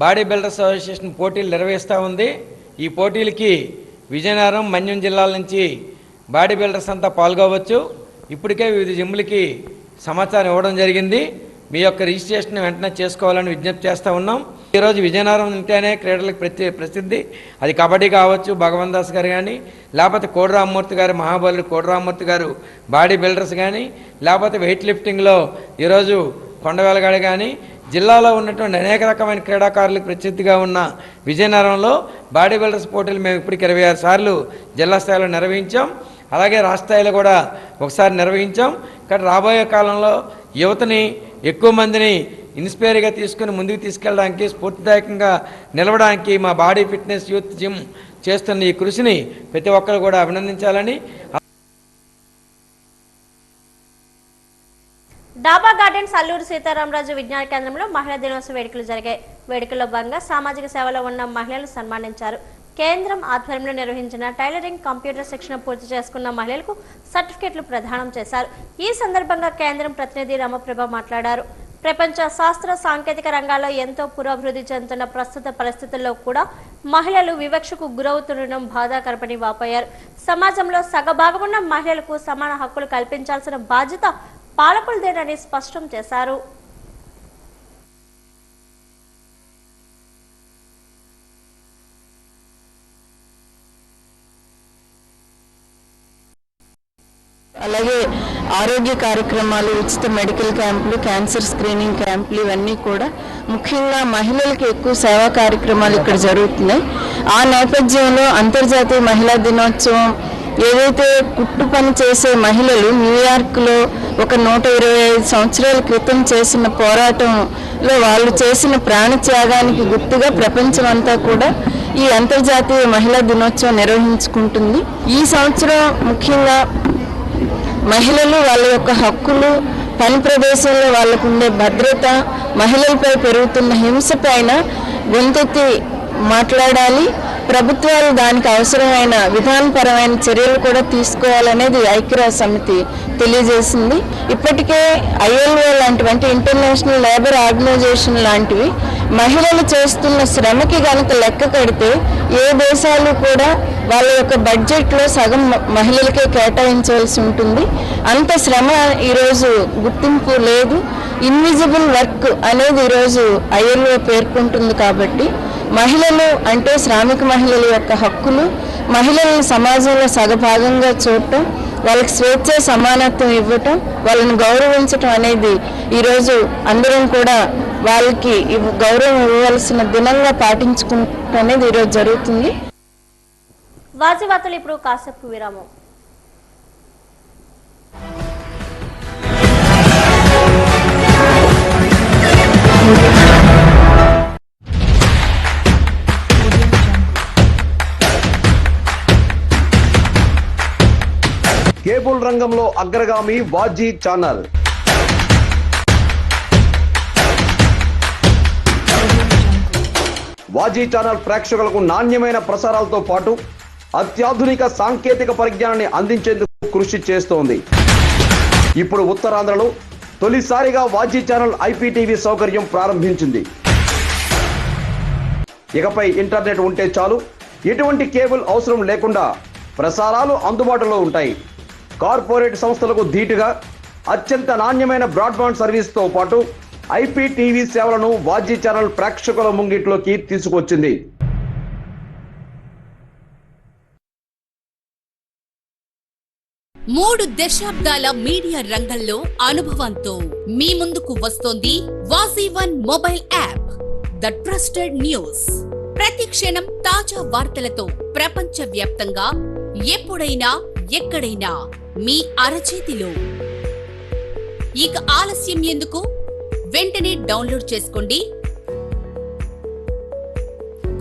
బాడీ బిల్డర్స్ అసోసియేషన్ పోటీలు నిర్వహిస్తూ ఉంది. ఈ పోటీలకి విజయనగరం, మన్యం జిల్లాల నుంచి బాడీ బిల్డర్స్ అంతా పాల్గొవచ్చు. ఇప్పటికే వివిధ జిమ్లకి సమాచారం ఇవ్వడం జరిగింది. మీ యొక్క రిజిస్ట్రేషన్ వెంటనే చేసుకోవాలని విజ్ఞప్తి చేస్తూ ఉన్నాం. ఈరోజు విజయనగరం ఉంటేనే క్రీడలకు ప్రసిద్ధి. అది కబడ్డీ కావచ్చు, భగవంత్ దాస్ గారు కానీ, లేకపోతే కోడి రామ్మూర్తి గారు, మహాబలుడు కోడి రామ్మూర్తి గారు బాడీ బిల్డర్స్ కానీ, లేకపోతే వెయిట్ లిఫ్టింగ్లో ఈరోజు కొండవేలగాడు కానీ, జిల్లాలో ఉన్నటువంటి అనేక రకమైన క్రీడాకారులకు ప్రసిద్ధిగా ఉన్న విజయనగరంలో బాడీ బిల్డర్స్ పోటీలు మేము ఇప్పటికి 26 సార్లు జిల్లా స్థాయిలో నిర్వహించాం. అలాగే రాష్ట్ర స్థాయిలో కూడా ఒకసారి నిర్వహించాం. కానీ రాబోయే కాలంలో యువతని ఎక్కువ మందిని ఇన్స్పైర్గా తీసుకుని ముందుకు తీసుకెళ్ళడానికి, స్ఫూర్తిదాయకంగా నిలవడానికి మా బాడీ ఫిట్నెస్ యూత్ జిమ్ చేస్తున్న ఈ కృషిని ప్రతి ఒక్కరు కూడా అభినందించాలని. డాబా గార్డెన్స్ అల్లూరు సీతారామరాజు విజ్ఞాన కేంద్రంలో మహిళా దినోత్సవ వేడుకలు జరిగాయి. వేడుకల్లో భాగంగా సామాజిక సేవలో ఉన్న మహిళలను సన్మానించారు. కేంద్రం ఆధ్వర్యంలో నిర్వహించిన టైలరింగ్, కంప్యూటర్ శిక్షణ పూర్తి చేసుకున్న మహిళలకు సర్టిఫికెట్లు ప్రదానం చేశారు. ఈ సందర్భంగా కేంద్రం ప్రతినిధి రమప్రభ మాట్లాడారు. ప్రపంచ శాస్త్ర సాంకేతిక రంగాల్లో ఎంతో పురోభివృద్ధి చెందుతున్న ప్రస్తుత పరిస్థితుల్లో కూడా మహిళలు వివక్షకు గురవుతుండడం బాధాకరమని వాపోయారు. సమాజంలో సగభాగమున్న మహిళలకు సమాన హక్కులు కల్పించాల్సిన బాధ్యత పాలకులదేనని స్పష్టం చేశారు. అలాగే ఆరోగ్య కార్యక్రమాలు, ఉచిత మెడికల్ క్యాంపులు, క్యాన్సర్ స్క్రీనింగ్ క్యాంపులు ఇవన్నీ కూడా ముఖ్యంగా మహిళలకు ఎక్కువ సేవా కార్యక్రమాలు ఇక్కడ జరుగుతున్నాయి. ఆ నేపథ్యంలో అంతర్జాతీయ మహిళా దినోత్సవం ఏదైతే కుట్టు పని చేసే మహిళలు న్యూయార్క్లో ఒక 125 సంవత్సరాల క్రితం చేసిన పోరాటంలో వాళ్ళు చేసిన ప్రాణత్యాగానికి గుర్తుగా ప్రపంచం అంతా కూడా ఈ అంతర్జాతీయ మహిళా దినోత్సవం నిర్వహించుకుంటుంది. ఈ సంవత్సరం ముఖ్యంగా మహిళలు వాళ్ళ యొక్క హక్కులు, పని ప్రదేశంలో వాళ్ళకు ఉండే భద్రత, మహిళలపై పెరుగుతున్న హింస పైన గొంతెత్తి మాట్లాడాలి. ప్రభుత్వాలు దానికి అవసరమైన విధానపరమైన చర్యలు కూడా తీసుకోవాలనేది ఐక్యరాజ్య సమితి తెలియజేసింది. ఇప్పటికే ILO లాంటివి, ఇంటర్నేషనల్ లేబర్ ఆర్గనైజేషన్ లాంటివి మహిళలు చేస్తున్న శ్రమకి కనుక లెక్క కడితే ఏ దేశాలు కూడా వాళ్ళ యొక్క బడ్జెట్లో సగం మహిళలకే కేటాయించవలసి ఉంటుంది. అంత శ్రమ ఈరోజు గుర్తింపు లేదు. ఇన్విజిబుల్ వర్క్ అనేది ఈరోజు ILO పేర్కొంటుంది. కాబట్టి మహిళలు అంటే శ్రామిక మహిళల యొక్క హక్కులు, మహిళలను సమాజంలో సగభాగంగా చూడటం, వాళ్ళకి స్వేచ్ఛ, సమానత్వం ఇవ్వటం, వాళ్ళని గౌరవించటం అనేది ఈరోజు అందరం కూడా వాళ్ళకి గౌరవం ఇవ్వవలసిన దినంగా పాటించుకుంటం అనేది ఈరోజు జరుగుతుంది. వాజీవార్తలు ఇప్పుడు కాసేపు విరామం. కేబుల్ రంగంలో అగ్రగామి వాజీ ఛానల్. వాజీ ఛానల్ ప్రేక్షకులకు నాణ్యమైన ప్రసారాలతో పాటు అత్యాధునిక సాంకేతిక పరిజ్ఞానాన్ని అందించేందుకు కృషి చేస్తోంది. ఇప్పుడు ఉత్తరాంధ్రలో తొలిసారిగా వాజీ ఛానల్ IPTV సౌకర్యం ప్రారంభించింది. ఇకపై ఇంటర్నెట్ ఉంటే చాలు, ఎటువంటి కేబుల్ అవసరం లేకుండా ప్రసారాలు అందుబాటులో ఉంటాయి. కార్పొరేట్ సంస్థలకు ధీటుగా అత్యంత నాణ్యమైన బ్రాడ్బ్యాండ్ సర్వీస్తో పాటు IPTV సేవలను వాజీ ఛానల్ ప్రేక్షకుల ముంగిట్లోకి తీసుకొచ్చింది. మూడు దశాబ్దాల మీడియా రంగంలో అనుభవంతో మీ ముందుకు వస్తోంది వాజీ1 mobile app, the trusted news. ప్రతి క్షణం తాజా వార్తలతో ప్రపంచ వ్యాప్తంగా ఎప్పుడైనా ఎక్కడైనా మీ అరచేతిలో. ఇక ఆలస్యం ఎందుకు? వెంటనే డౌన్లోడ్ చేసుకోండి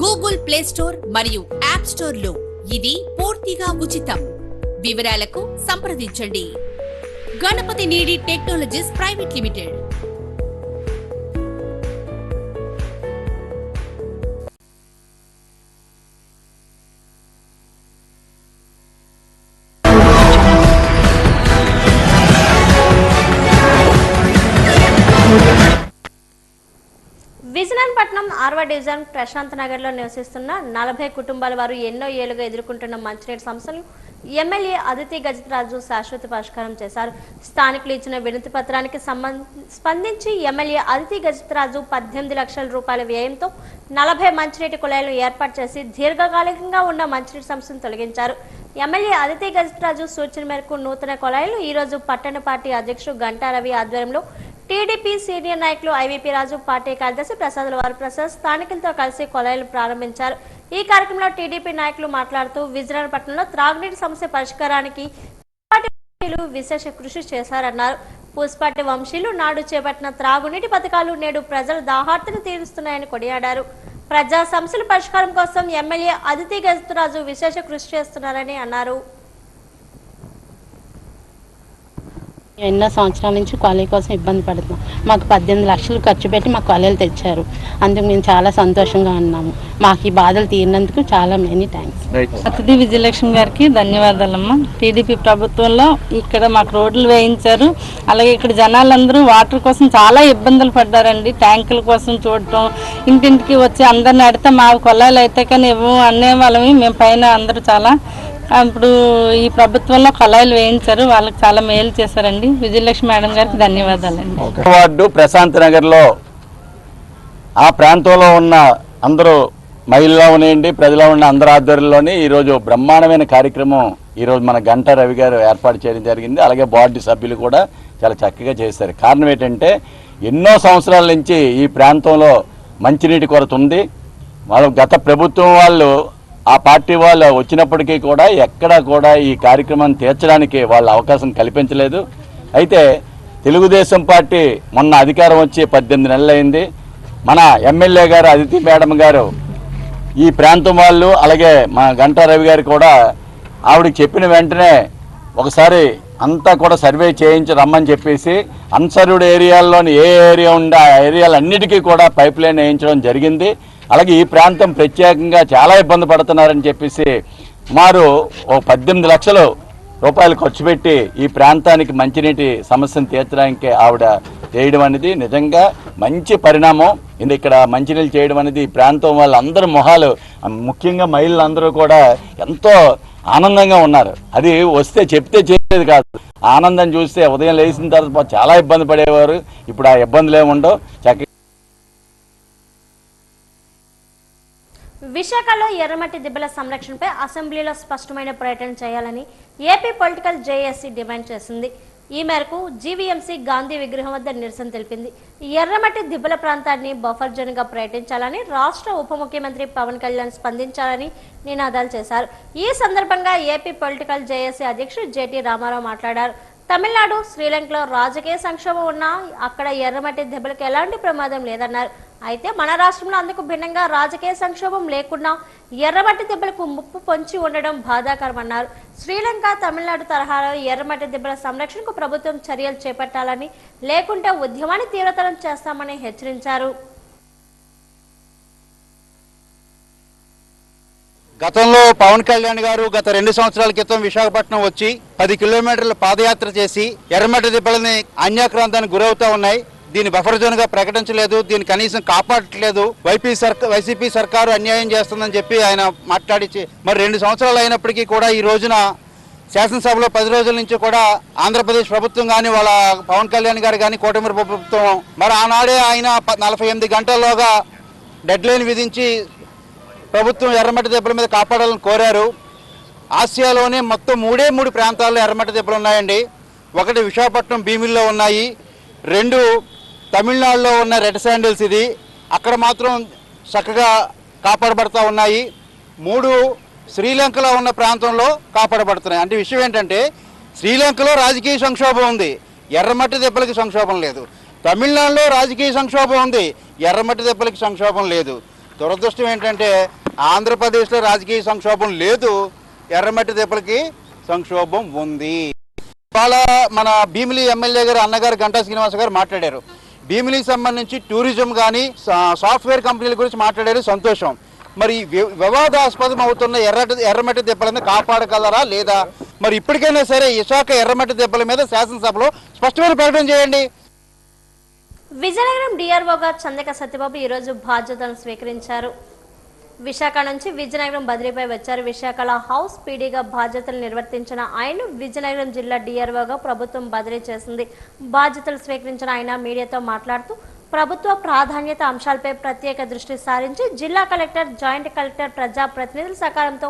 గూగుల్ ప్లే స్టోర్ మరియు యాప్ స్టోర్ లో. ఇది పూర్తిగా ఉచితం. వివరాలకు సంప్రదించండి Ganapathi Needi technologies private limited. Vizianagaram 6వ డివిజన్ ప్రశాంత్ నగర్ లో నివసిస్తున్న 40 కుటుంబాల వారు ఎన్నో ఏళ్లుగా ఎదుర్కొంటున్న మంచినీటి సమస్యలు ఎమ్మెల్యే అదితి గజపతిరాజు శాశ్వత పరిష్కారం చేశారు. స్థానికులు ఇచ్చిన వినతి పత్రానికి స్పందించి ఎమ్మెల్యే అదితి గజపతిరాజు 18 లక్షల రూపాయల వ్యయంతో 40 మంచినీటి కుళాయిలను ఏర్పాటు చేసి దీర్ఘకాలికంగా ఉన్న మంచినీటి సమస్యను తొలగించారు. ఎమ్మెల్యే అదితి గజపతిరాజు సూచన మేరకు నూతన కుళాయిలు ఈ రోజు పట్టణ పార్టీ అధ్యక్షుడు గంటా రవి ఆధ్వర్యంలో టీడీపీ సీనియర్ నాయకులు IVP రాజు, పార్టీ కార్యదర్శి ప్రసాద్ వారు ప్రసాద్ స్థానికులతో కలిసి కొలాయిలు ప్రారంభించారు. ఈ కార్యక్రమంలో టీడీపీ నాయకులు మాట్లాడుతూ విజయనగరంలో త్రాగునీటి సమస్య పరిష్కారానికి విశేష కృషి చేశారన్నారు. పూసపాటి వంశీయులు నాడు చేపట్టిన త్రాగునీటి పథకాలు నేడు ప్రజల దాహార్తిని తీరుస్తున్నాయని కొనియాడారు. ప్రజా సమస్యల పరిష్కారం కోసం ఎమ్మెల్యే అదితి గజపతిరాజు విశేష కృషి చేస్తున్నారని అన్నారు. ఎన్నో సంవత్సరాల నుంచి కాలేజీ కోసం ఇబ్బంది పడుతున్నాం. మాకు 18 లక్షలు ఖర్చు పెట్టి మా కాలేజీలు తెచ్చారు. అందుకు మేము చాలా సంతోషంగా ఉన్నాము. మాకు ఈ బాధలు తీరినందుకు చాలా మెనీ థ్యాంక్స్. అతిథి విజయలక్ష్మి గారికి ధన్యవాదాలమ్మా. టీడీపీ ప్రభుత్వంలో ఇక్కడ మాకు రోడ్లు వేయించారు. అలాగే ఇక్కడ జనాలందరూ వాటర్ కోసం చాలా ఇబ్బందులు పడ్డారండి. ట్యాంకుల కోసం చూడటం, ఇంటింటికి వచ్చి అందరిని అడితే మా కొలాయిలు అయితే కానీ ఇవ్వము అనేవాళ్ళమి. మేము పైన అందరూ చాలా ఇప్పుడు ఈ ప్రభుత్వంలో కొలాయిలు వేయించారు. వాళ్ళకి చాలా మేలు చేశారండి. విజయలక్ష్మి మేడం గారికి ధన్యవాదాలండి. వార్డు ప్రశాంత్ నగర్లో ఆ ప్రాంతంలో ఉన్న అందరూ మహిళలు ఉన్నాయండి, ప్రజలు ఉన్న అందరి ఆధ్వర్యంలోని ఈరోజు బ్రహ్మాండమైన కార్యక్రమం ఈరోజు మన గంటా రవి గారు ఏర్పాటు చేయడం జరిగింది. అలాగే బోర్డు సభ్యులు కూడా చాలా చక్కగా చేశారు. కారణం ఏంటంటే ఎన్నో సంవత్సరాల నుంచి ఈ ప్రాంతంలో మంచినీటి కొరత ఉంది. వాళ్ళు గత ప్రభుత్వం వాళ్ళు ఆ పార్టీ వాళ్ళు వచ్చినప్పటికీ కూడా ఎక్కడా కూడా ఈ కార్యక్రమాన్ని తీర్చడానికి వాళ్ళు అవకాశం కల్పించలేదు. అయితే తెలుగుదేశం పార్టీ మొన్న అధికారం వచ్చి 18 నెలలు అయింది. మన ఎమ్మెల్యే గారు అదితి మేడం గారు ఈ ప్రాంతం వాళ్ళు అలాగే మా గంటా రవి గారు కూడా ఆవిడకి చెప్పిన వెంటనే ఒకసారి అంతా కూడా సర్వే చేయించి రమ్మని చెప్పేసి అన్సర్వ్డ్ ఏరియాల్లోని ఏ ఏరియా ఉండే ఆ ఏరియాలన్నిటికీ కూడా పైప్ లైన్ వేయించడం జరిగింది. అలాగే ఈ ప్రాంతం ప్రత్యేకంగా చాలా ఇబ్బంది పడుతున్నారని చెప్పేసి సుమారు 18 లక్షల రూపాయలు ఖర్చు పెట్టి ఈ ప్రాంతానికి మంచినీటి సమస్యను తీర్చడానికి ఆవిడ చేయడం అనేది నిజంగా మంచి పరిణామం. ఇక్కడ మంచినీళ్ళు చేయడం అనేది ఈ ప్రాంతం వాళ్ళందరూ మొహాలు, ముఖ్యంగా మహిళలందరూ కూడా ఎంతో ఆనందంగా ఉన్నారు. అది వస్తే చెప్తే చేసేది కాదు, ఆనందం చూస్తే ఉదయం లేచిన తర్వాత చాలా ఇబ్బంది పడేవారు. ఇప్పుడు ఆ ఇబ్బందులు ఏముండవు. చక్కగా విశాఖలో ఎర్రమట్టి దిబ్బల సంరక్షణపై అసెంబ్లీలో స్పష్టమైన ప్రకటన చేయాలని ఏపీ పొలిటికల్ జేఏసీ డిమాండ్ చేసింది. ఈ మేరకు జీవీఎంసీ గాంధీ విగ్రహం వద్ద నిరసన తెలిపింది. ఎర్రమట్టి దిబ్బల ప్రాంతాన్ని బఫర్ జోన్ గా ప్రకటించాలని రాష్ట్ర ఉప ముఖ్యమంత్రి పవన్ కళ్యాణ్ స్పందించాలని నినాదాలు చేశారు. ఈ సందర్భంగా ఏపీ పొలిటికల్ జేఏసీ అధ్యక్షుడు జేటీ రామారావు మాట్లాడారు. తమిళనాడు, శ్రీలంకలో రాజకీయ సంక్షోభం ఉన్నా అక్కడ ఎర్రమట్టి దెబ్బలకు ఎలాంటి ప్రమాదం లేదన్నారు. అయితే మన రాష్ట్రంలో అందుకు భిన్నంగా రాజకీయ సంక్షోభం లేకుండా ఎర్రమట్టి దెబ్బలకు ముప్పు పొంచి ఉండడం బాధాకరమన్నారు. శ్రీలంక, తమిళనాడు తరహాలో ఎర్రమట్టి దెబ్బల సంరక్షణకు ప్రభుత్వం చర్యలు చేపట్టాలని, లేకుంటే ఉద్యమాన్ని తీవ్రతరం చేస్తామని హెచ్చరించారు. గతంలో పవన్ కళ్యాణ్ గారు గత 2 సంవత్సరాల క్రితం విశాఖపట్నం వచ్చి 10 కిలోమీటర్ల పాదయాత్ర చేసి ఎర్రమట్టి దిబ్బలని అన్యాక్రాంతానికి గురవుతా ఉన్నాయి. దీన్ని బఫర్ జోన్ గా ప్రకటించలేదు, దీన్ని కనీసం కాపాడట్లేదు. వైసీపీ సర్కారు అన్యాయం చేస్తుందని చెప్పి ఆయన మాట్లాడి మరి 2 సంవత్సరాలు అయినప్పటికీ కూడా ఈ రోజున శాసనసభలో 10 రోజుల నుంచి కూడా ఆంధ్రప్రదేశ్ ప్రభుత్వం కానీ వాళ్ళ పవన్ కళ్యాణ్ గారు కానీ కూటమి ప్రభుత్వం మరి ఆనాడే ఆయన 48 గంటల్లోగా డెడ్ లైన్ విధించి ప్రభుత్వం ఎర్రమట్టి దెబ్బల మీద కాపాడాలని కోరారు. ఆసియాలోనే మొత్తం 3 ప్రాంతాల్లో ఎర్రమట్టి దెబ్బలు ఉన్నాయండి. ఒకటి విశాఖపట్నం భీమిల్లో ఉన్నాయి, 2 తమిళనాడులో ఉన్న రెడ్ శాండిల్స్ ఇది అక్కడ మాత్రం చక్కగా కాపాడబడతా ఉన్నాయి, 3 శ్రీలంకలో ఉన్న ప్రాంతంలో కాపాడబడుతున్నాయి. అంటే విషయం ఏంటంటే శ్రీలంకలో రాజకీయ సంక్షోభం ఉంది, ఎర్రమట్టి దెబ్బలకి సంక్షోభం లేదు. తమిళనాడులో రాజకీయ సంక్షోభం ఉంది, ఎర్రమట్టి దెబ్బలకి సంక్షోభం లేదు. దురదృష్టం ఏంటంటే ఆంధ్రప్రదేశ్లో రాజకీయ సంక్షోభం లేదు, ఎర్రమట్టి దెబ్బలకి సంక్షోభం ఉంది. ఇవాళ మన భీమిలి ఎమ్మెల్యే గారు అన్నగారు గంటా శ్రీనివాస గారు మాట్లాడారు. భీమిలికి సంబంధించి టూరిజం కానీ సాఫ్ట్వేర్ కంపెనీల గురించి మాట్లాడారు, సంతోషం. మరి వివాదాస్పదం అవుతున్న ఎర్రమట్టి దెబ్బలను కాపాడగలరా లేదా? మరి ఇప్పటికైనా సరే విశాఖ ఎర్రమట్టి దెబ్బల మీద శాసనసభలో స్పష్టమైన ప్రకటన చేయండి. విజయనగరం డిఆర్ఓగా చందక సత్యబాబు ఈరోజు బాధ్యతలను స్వీకరించారు. విశాఖ నుంచి విజయనగరం బదిలీపై వచ్చారు. విశాఖలో హౌస్ పీడీగా బాధ్యతలు నిర్వర్తించిన ఆయన విజయనగరం జిల్లా డిఆర్ఓగా ప్రభుత్వం బదిలీ చేసింది. బాధ్యతలు స్వీకరించిన ఆయన మీడియాతో మాట్లాడుతూ ప్రభుత్వ ప్రాధాన్యత అంశాలపై ప్రత్యేక దృష్టి సారించి జిల్లా కలెక్టర్, జాయింట్ కలెక్టర్, ప్రజాప్రతినిధుల సహకారంతో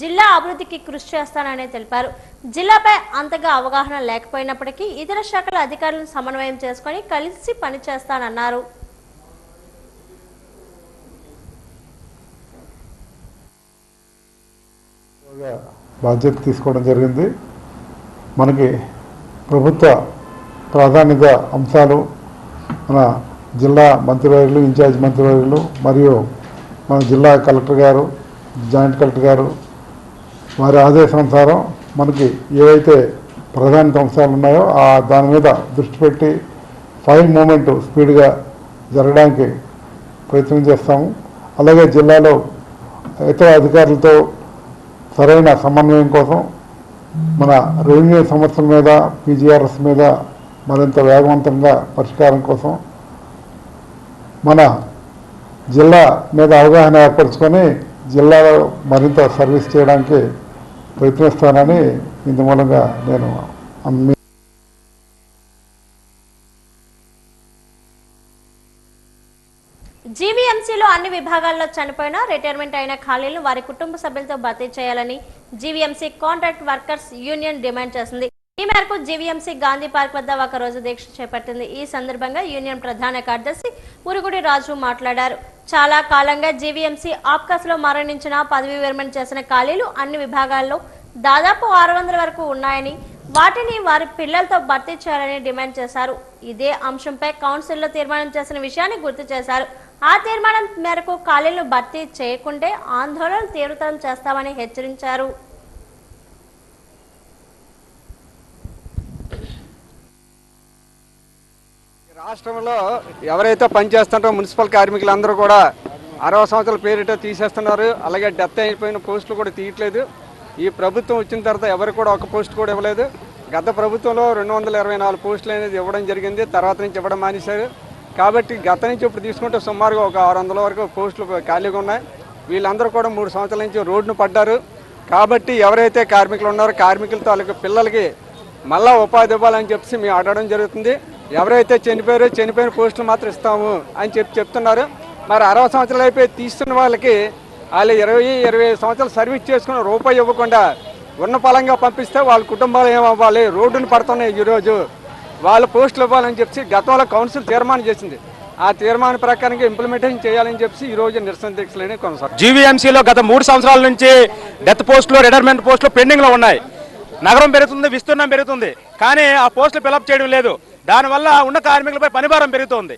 జిల్లా అభివృద్ధికి కృషి చేస్తానని తెలిపారు. జిల్లాపై అంతగా అవగాహన లేకపోయినప్పటికీ ఇతర శాఖల అధికారులను సమన్వయం చేసుకుని కలిసి పనిచేస్తానన్నారు. బాధ్యత తీసుకోవడం జరిగింది. మనకి ప్రభుత్వ ప్రాధాన్యత అంశాలు మన జిల్లా మంత్రివర్యులు, ఇన్ఛార్జ్ మంత్రివర్యులు మరియు మన జిల్లా కలెక్టర్ గారు, జాయింట్ కలెక్టర్ గారు వారి ఆదేశానుసారం మనకి ఏవైతే ప్రాధాన్యత అంశాలు ఉన్నాయో దాని మీద దృష్టి పెట్టి ఫైల్ మూమెంట్ స్పీడ్గా జరగడానికి ప్రయత్నం చేస్తాము. అలాగే జిల్లాలో ఇతర అధికారులతో సరైన సమన్వయం కోసం మన రెవెన్యూ సమస్యల మీద, పీజీఆర్ఎస్ మీద మరింత వేగవంతంగా పరిష్కారం కోసం మన జిల్లా మీద అవగాహన ఏర్పరచుకొని జిల్లాలో మరింత సర్వీస్ చేయడానికి ప్రయత్నిస్తానని ఇందు మూలంగా నేను జీవీఎంసీలో అన్ని విభాగాల్లో చనిపోయిన, రిటైర్మెంట్ అయిన ఖాళీలను వారి కుటుంబ సభ్యులతో భర్తీ చేయాలని GVMC contract workers union demand చేసింది. ఈ మేరకు జీవీఎంసీ గాంధీ పార్క్ వద్ద ఒక రోజు దీక్ష చేపట్టింది. ఈ సందర్భంగా యూనియన్ ప్రధాన కార్యదర్శి ఉరుగుడి రాజు మాట్లాడారు. చాలా కాలంగా జీవీఎంసీ ఆప్కాస్ లో మరణించిన, పదవి విరమణ చేసిన ఖాళీలు అన్ని విభాగాల్లో దాదాపు 600 వరకు ఉన్నాయని, వాటిని వారి పిల్లలతో భర్తీ చేయాలని డిమాండ్ చేశారు. ఇదే అంశంపై కౌన్సిల్లో తీర్మానం చేసిన విషయాన్ని గుర్తు చేశారు. ఆ తీర్మానం మేరకు ఖాళీలను భర్తీ చేయకుంటే ఆందోళన తీవ్రతరం చేస్తామని హెచ్చరించారు. రాష్ట్రంలో ఎవరైతే పనిచేస్తుంటారో మున్సిపల్ కార్మికులందరూ కూడా 60 సంవత్సరాల పేరిట తీసేస్తున్నారు. అలాగే డెత్ అయిపోయిన పోస్టులు కూడా తీయట్లేదు. ఈ ప్రభుత్వం వచ్చిన తర్వాత ఎవరు కూడా ఒక పోస్ట్ కూడా ఇవ్వలేదు. గత ప్రభుత్వంలో 224 పోస్టులు అనేది ఇవ్వడం జరిగింది. తర్వాత నుంచి ఇవ్వడం మానేశారు. కాబట్టి గత నుంచి ఇప్పుడు తీసుకుంటే సుమారుగా ఒక 600 వరకు పోస్టులు ఖాళీగా ఉన్నాయి. వీళ్ళందరూ కూడా 3 సంవత్సరాల నుంచి రోడ్డును పడ్డారు. కాబట్టి ఎవరైతే కార్మికులు ఉన్నారో కార్మికులతో వాళ్ళకి పిల్లలకి మళ్ళా ఉపాధి ఇవ్వాలని చెప్పి మేము అడగడం జరుగుతుంది. ఎవరైతే చనిపోయిన పోస్టులు మాత్రం ఇస్తాము అని చెప్తున్నారు. మరి 60 సంవత్సరాలు అయిపోయి తీస్తున్న వాళ్ళకి వాళ్ళు 20-25 సంవత్సరాలు సర్వీస్ చేసుకుని రూపాయి ఇవ్వకుండా ఉన్న పలంగా పంపిస్తే వాళ్ళ కుటుంబాలు ఏమవ్వాలి? రోడ్డును పడుతున్నాయి. ఈరోజు వాళ్ళ పోస్టులు ఇవ్వాలని చెప్పి గతంలో కౌన్సిల్ తీర్మానం చేసింది. ఆ తీర్మానం ప్రకారంగా ఇంప్లిమెంటేషన్ చేయాలని చెప్పి ఈ రోజు నిరసన దీక్షలని కొనసాగుతాయి. జీవీఎంసీలో గత 3 సంవత్సరాల నుంచి డెత్ పోస్టులు, రిటైర్మెంట్ పోస్టులు పెండింగ్లో ఉన్నాయి. నగరం పెరుగుతుంది, విస్తీర్ణం పెరుగుతుంది, కానీ ఆ పోస్టులు ఫిలప్ చేయడం లేదు. దానివల్ల ఉన్న కార్మికులపై పనిభారం పెరుగుతోంది.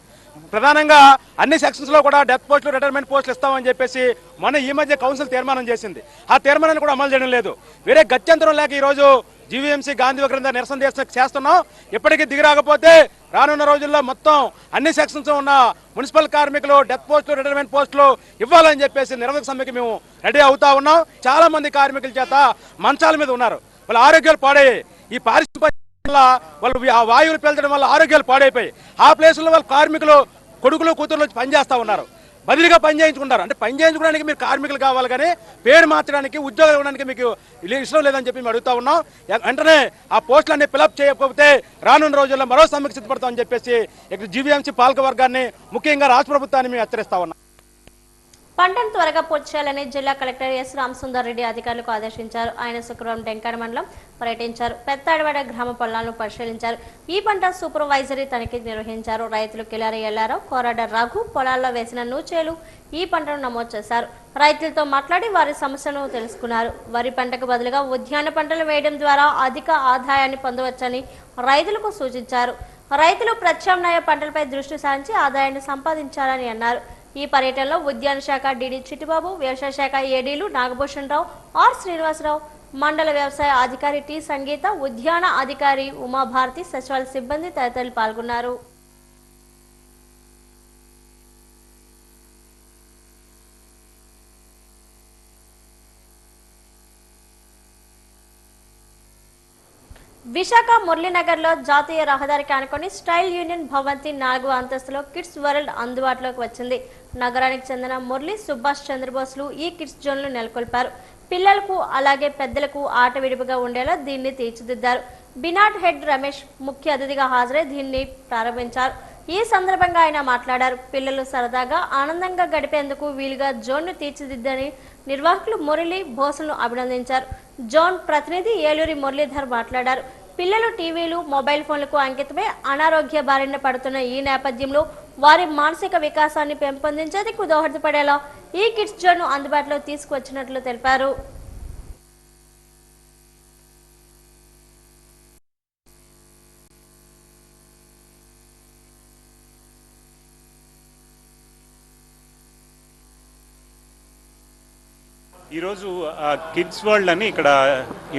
ప్రధానంగా అన్ని సెక్షన్స్లో కూడా డెత్ పోస్టులు, రిటైర్మెంట్ పోస్టులు ఇస్తామని చెప్పేసి మొన్న ఈ మధ్య కౌన్సిల్ తీర్మానం చేసింది. ఆ తీర్మానాన్ని కూడా అమలు చేయడం లేదు. వేరే గత్యంతరం లేక ఈరోజు జీవీఎంసీ గాంధీ విగ్రహం నిరసన చేస్తున్నాం. ఇప్పటికీ దిగిరాకపోతే రానున్న రోజుల్లో మొత్తం అన్ని సెక్షన్స్ ఉన్న మున్సిపల్ కార్మికులు డెత్ పోస్టులు, రిటైర్మెంట్ పోస్టులు ఇవ్వాలని చెప్పేసి నిరసన సమ్మెకి మేము రెడీ అవుతా ఉన్నాం. చాలా మంది కార్మికుల చేత మంచాల మీద ఉన్నారు. వాళ్ళ ఆరోగ్యాలు పాడయ్యాయి. ఈ పారిశ్రామిక వాళ్ళు ఆ వాయువులు పీల్చడం వల్ల ఆరోగ్యాలు పాడైపోయి ఆ ప్లేసుల్లో వాళ్ళ కార్మికులు కొడుకులు కూతుర్లు పనిచేస్తూ ఉన్నారు. బదిలీగా పని చేయించుకుంటారు. అంటే పని చేయించుకోవడానికి మీరు కార్మికులు కావాలి, కానీ పేరు మార్చడానికి, ఉద్యోగాలు ఇవ్వడానికి మీకు ఇష్టం లేదని చెప్పి మేము అడుగుతా ఉన్నాం. వెంటనే ఆ పోస్టులన్నీ ఫిలప్ చేయకపోతే రానున్న రోజుల్లో మరో సమ్మెకు సిద్ధపడతామని చెప్పేసి ఇక్కడ జీవీఎంసీ పాలక వర్గాన్ని, ముఖ్యంగా రాష్ట్ర ప్రభుత్వాన్ని మేము హెచ్చరిస్తా ఉన్నాం. పంటను త్వరగా పూర్తి చేయాలని జిల్లా కలెక్టర్ ఎస్ రామసుందర్ రెడ్డి అధికారులకు ఆదేశించారు. ఆయన శుక్రవారం డెంకాడ మండలం పర్యటించారు. పెత్తాడవాడ గ్రామ పొలాలను పరిశీలించారు. ఈ పంట సూపర్వైజరీ తనిఖీ నిర్వహించారు. రైతులు కిలారి ఎల్లారావు, కోరాడ రఘు పొలాల్లో వేసిన నూచేలు ఈ పంటను నమోదు చేశారు. రైతులతో మాట్లాడి వారి సమస్యలను తెలుసుకున్నారు. వరి పంటకు బదులుగా ఉద్యాన పంటలు వేయడం ద్వారా అధిక ఆదాయాన్ని పొందవచ్చని రైతులకు సూచించారు. రైతులు ప్రత్యామ్నాయ పంటలపై దృష్టి సారించి ఆదాయాన్ని సంపాదించాలని అన్నారు. ఈ పర్యటనలో ఉద్యాన శాఖ డీడీ చిట్టిబాబు, వ్యవసాయ శాఖ ఏడీలు నాగభూషణ్ రావు, ఆర్ శ్రీనివాసరావు, మండల వ్యవసాయ అధికారి టి సంగీత, ఉద్యాన అధికారి ఉమాభారతి, సచివాలయ సిబ్బంది తదితరులు పాల్గొన్నారు. విశాఖ మురళీనగర్లో జాతీయ రహదారికి ఆనుకొని స్టైల్ యూనియన్ భవంతి 4వ అంతస్తులో కిడ్స్ వరల్డ్ అందుబాటులోకి వచ్చింది. నగరానికి చెందిన మురళి, సుభాష్ చంద్రబోస్లు ఈ కిడ్స్ జోన్లు నెలకొల్పారు. పిల్లలకు అలాగే పెద్దలకు ఆట విడుపుగా ఉండేలా దీన్ని తీర్చిదిద్దారు. బినాట్ హెడ్ రమేష్ ముఖ్య అతిథిగా హాజరై దీన్ని ప్రారంభించారు. ఈ సందర్భంగా ఆయన మాట్లాడారు. పిల్లలు సరదాగా ఆనందంగా గడిపేందుకు వీలుగా జోన్ను తీర్చిదిద్దని నిర్వాహకులు మురళి, బోసులను అభినందించారు. జోన్ ప్రతినిధి ఏలూరి మురళీధర్ మాట్లాడారు. పిల్లలు టీవీలు, మొబైల్ ఫోన్లకు అంకితమై అనారోగ్య బారిన పడుతున్న ఈ నేపథ్యంలో వారి మానసిక వికాసాన్ని పెంపొందించేందుకు దోహదపడేలా ఈ కిడ్స్ జోన్ను అందుబాటులో తీసుకువచ్చినట్లు తెలిపారు. ఈరోజు కిడ్స్ వరల్డ్ అని ఇక్కడ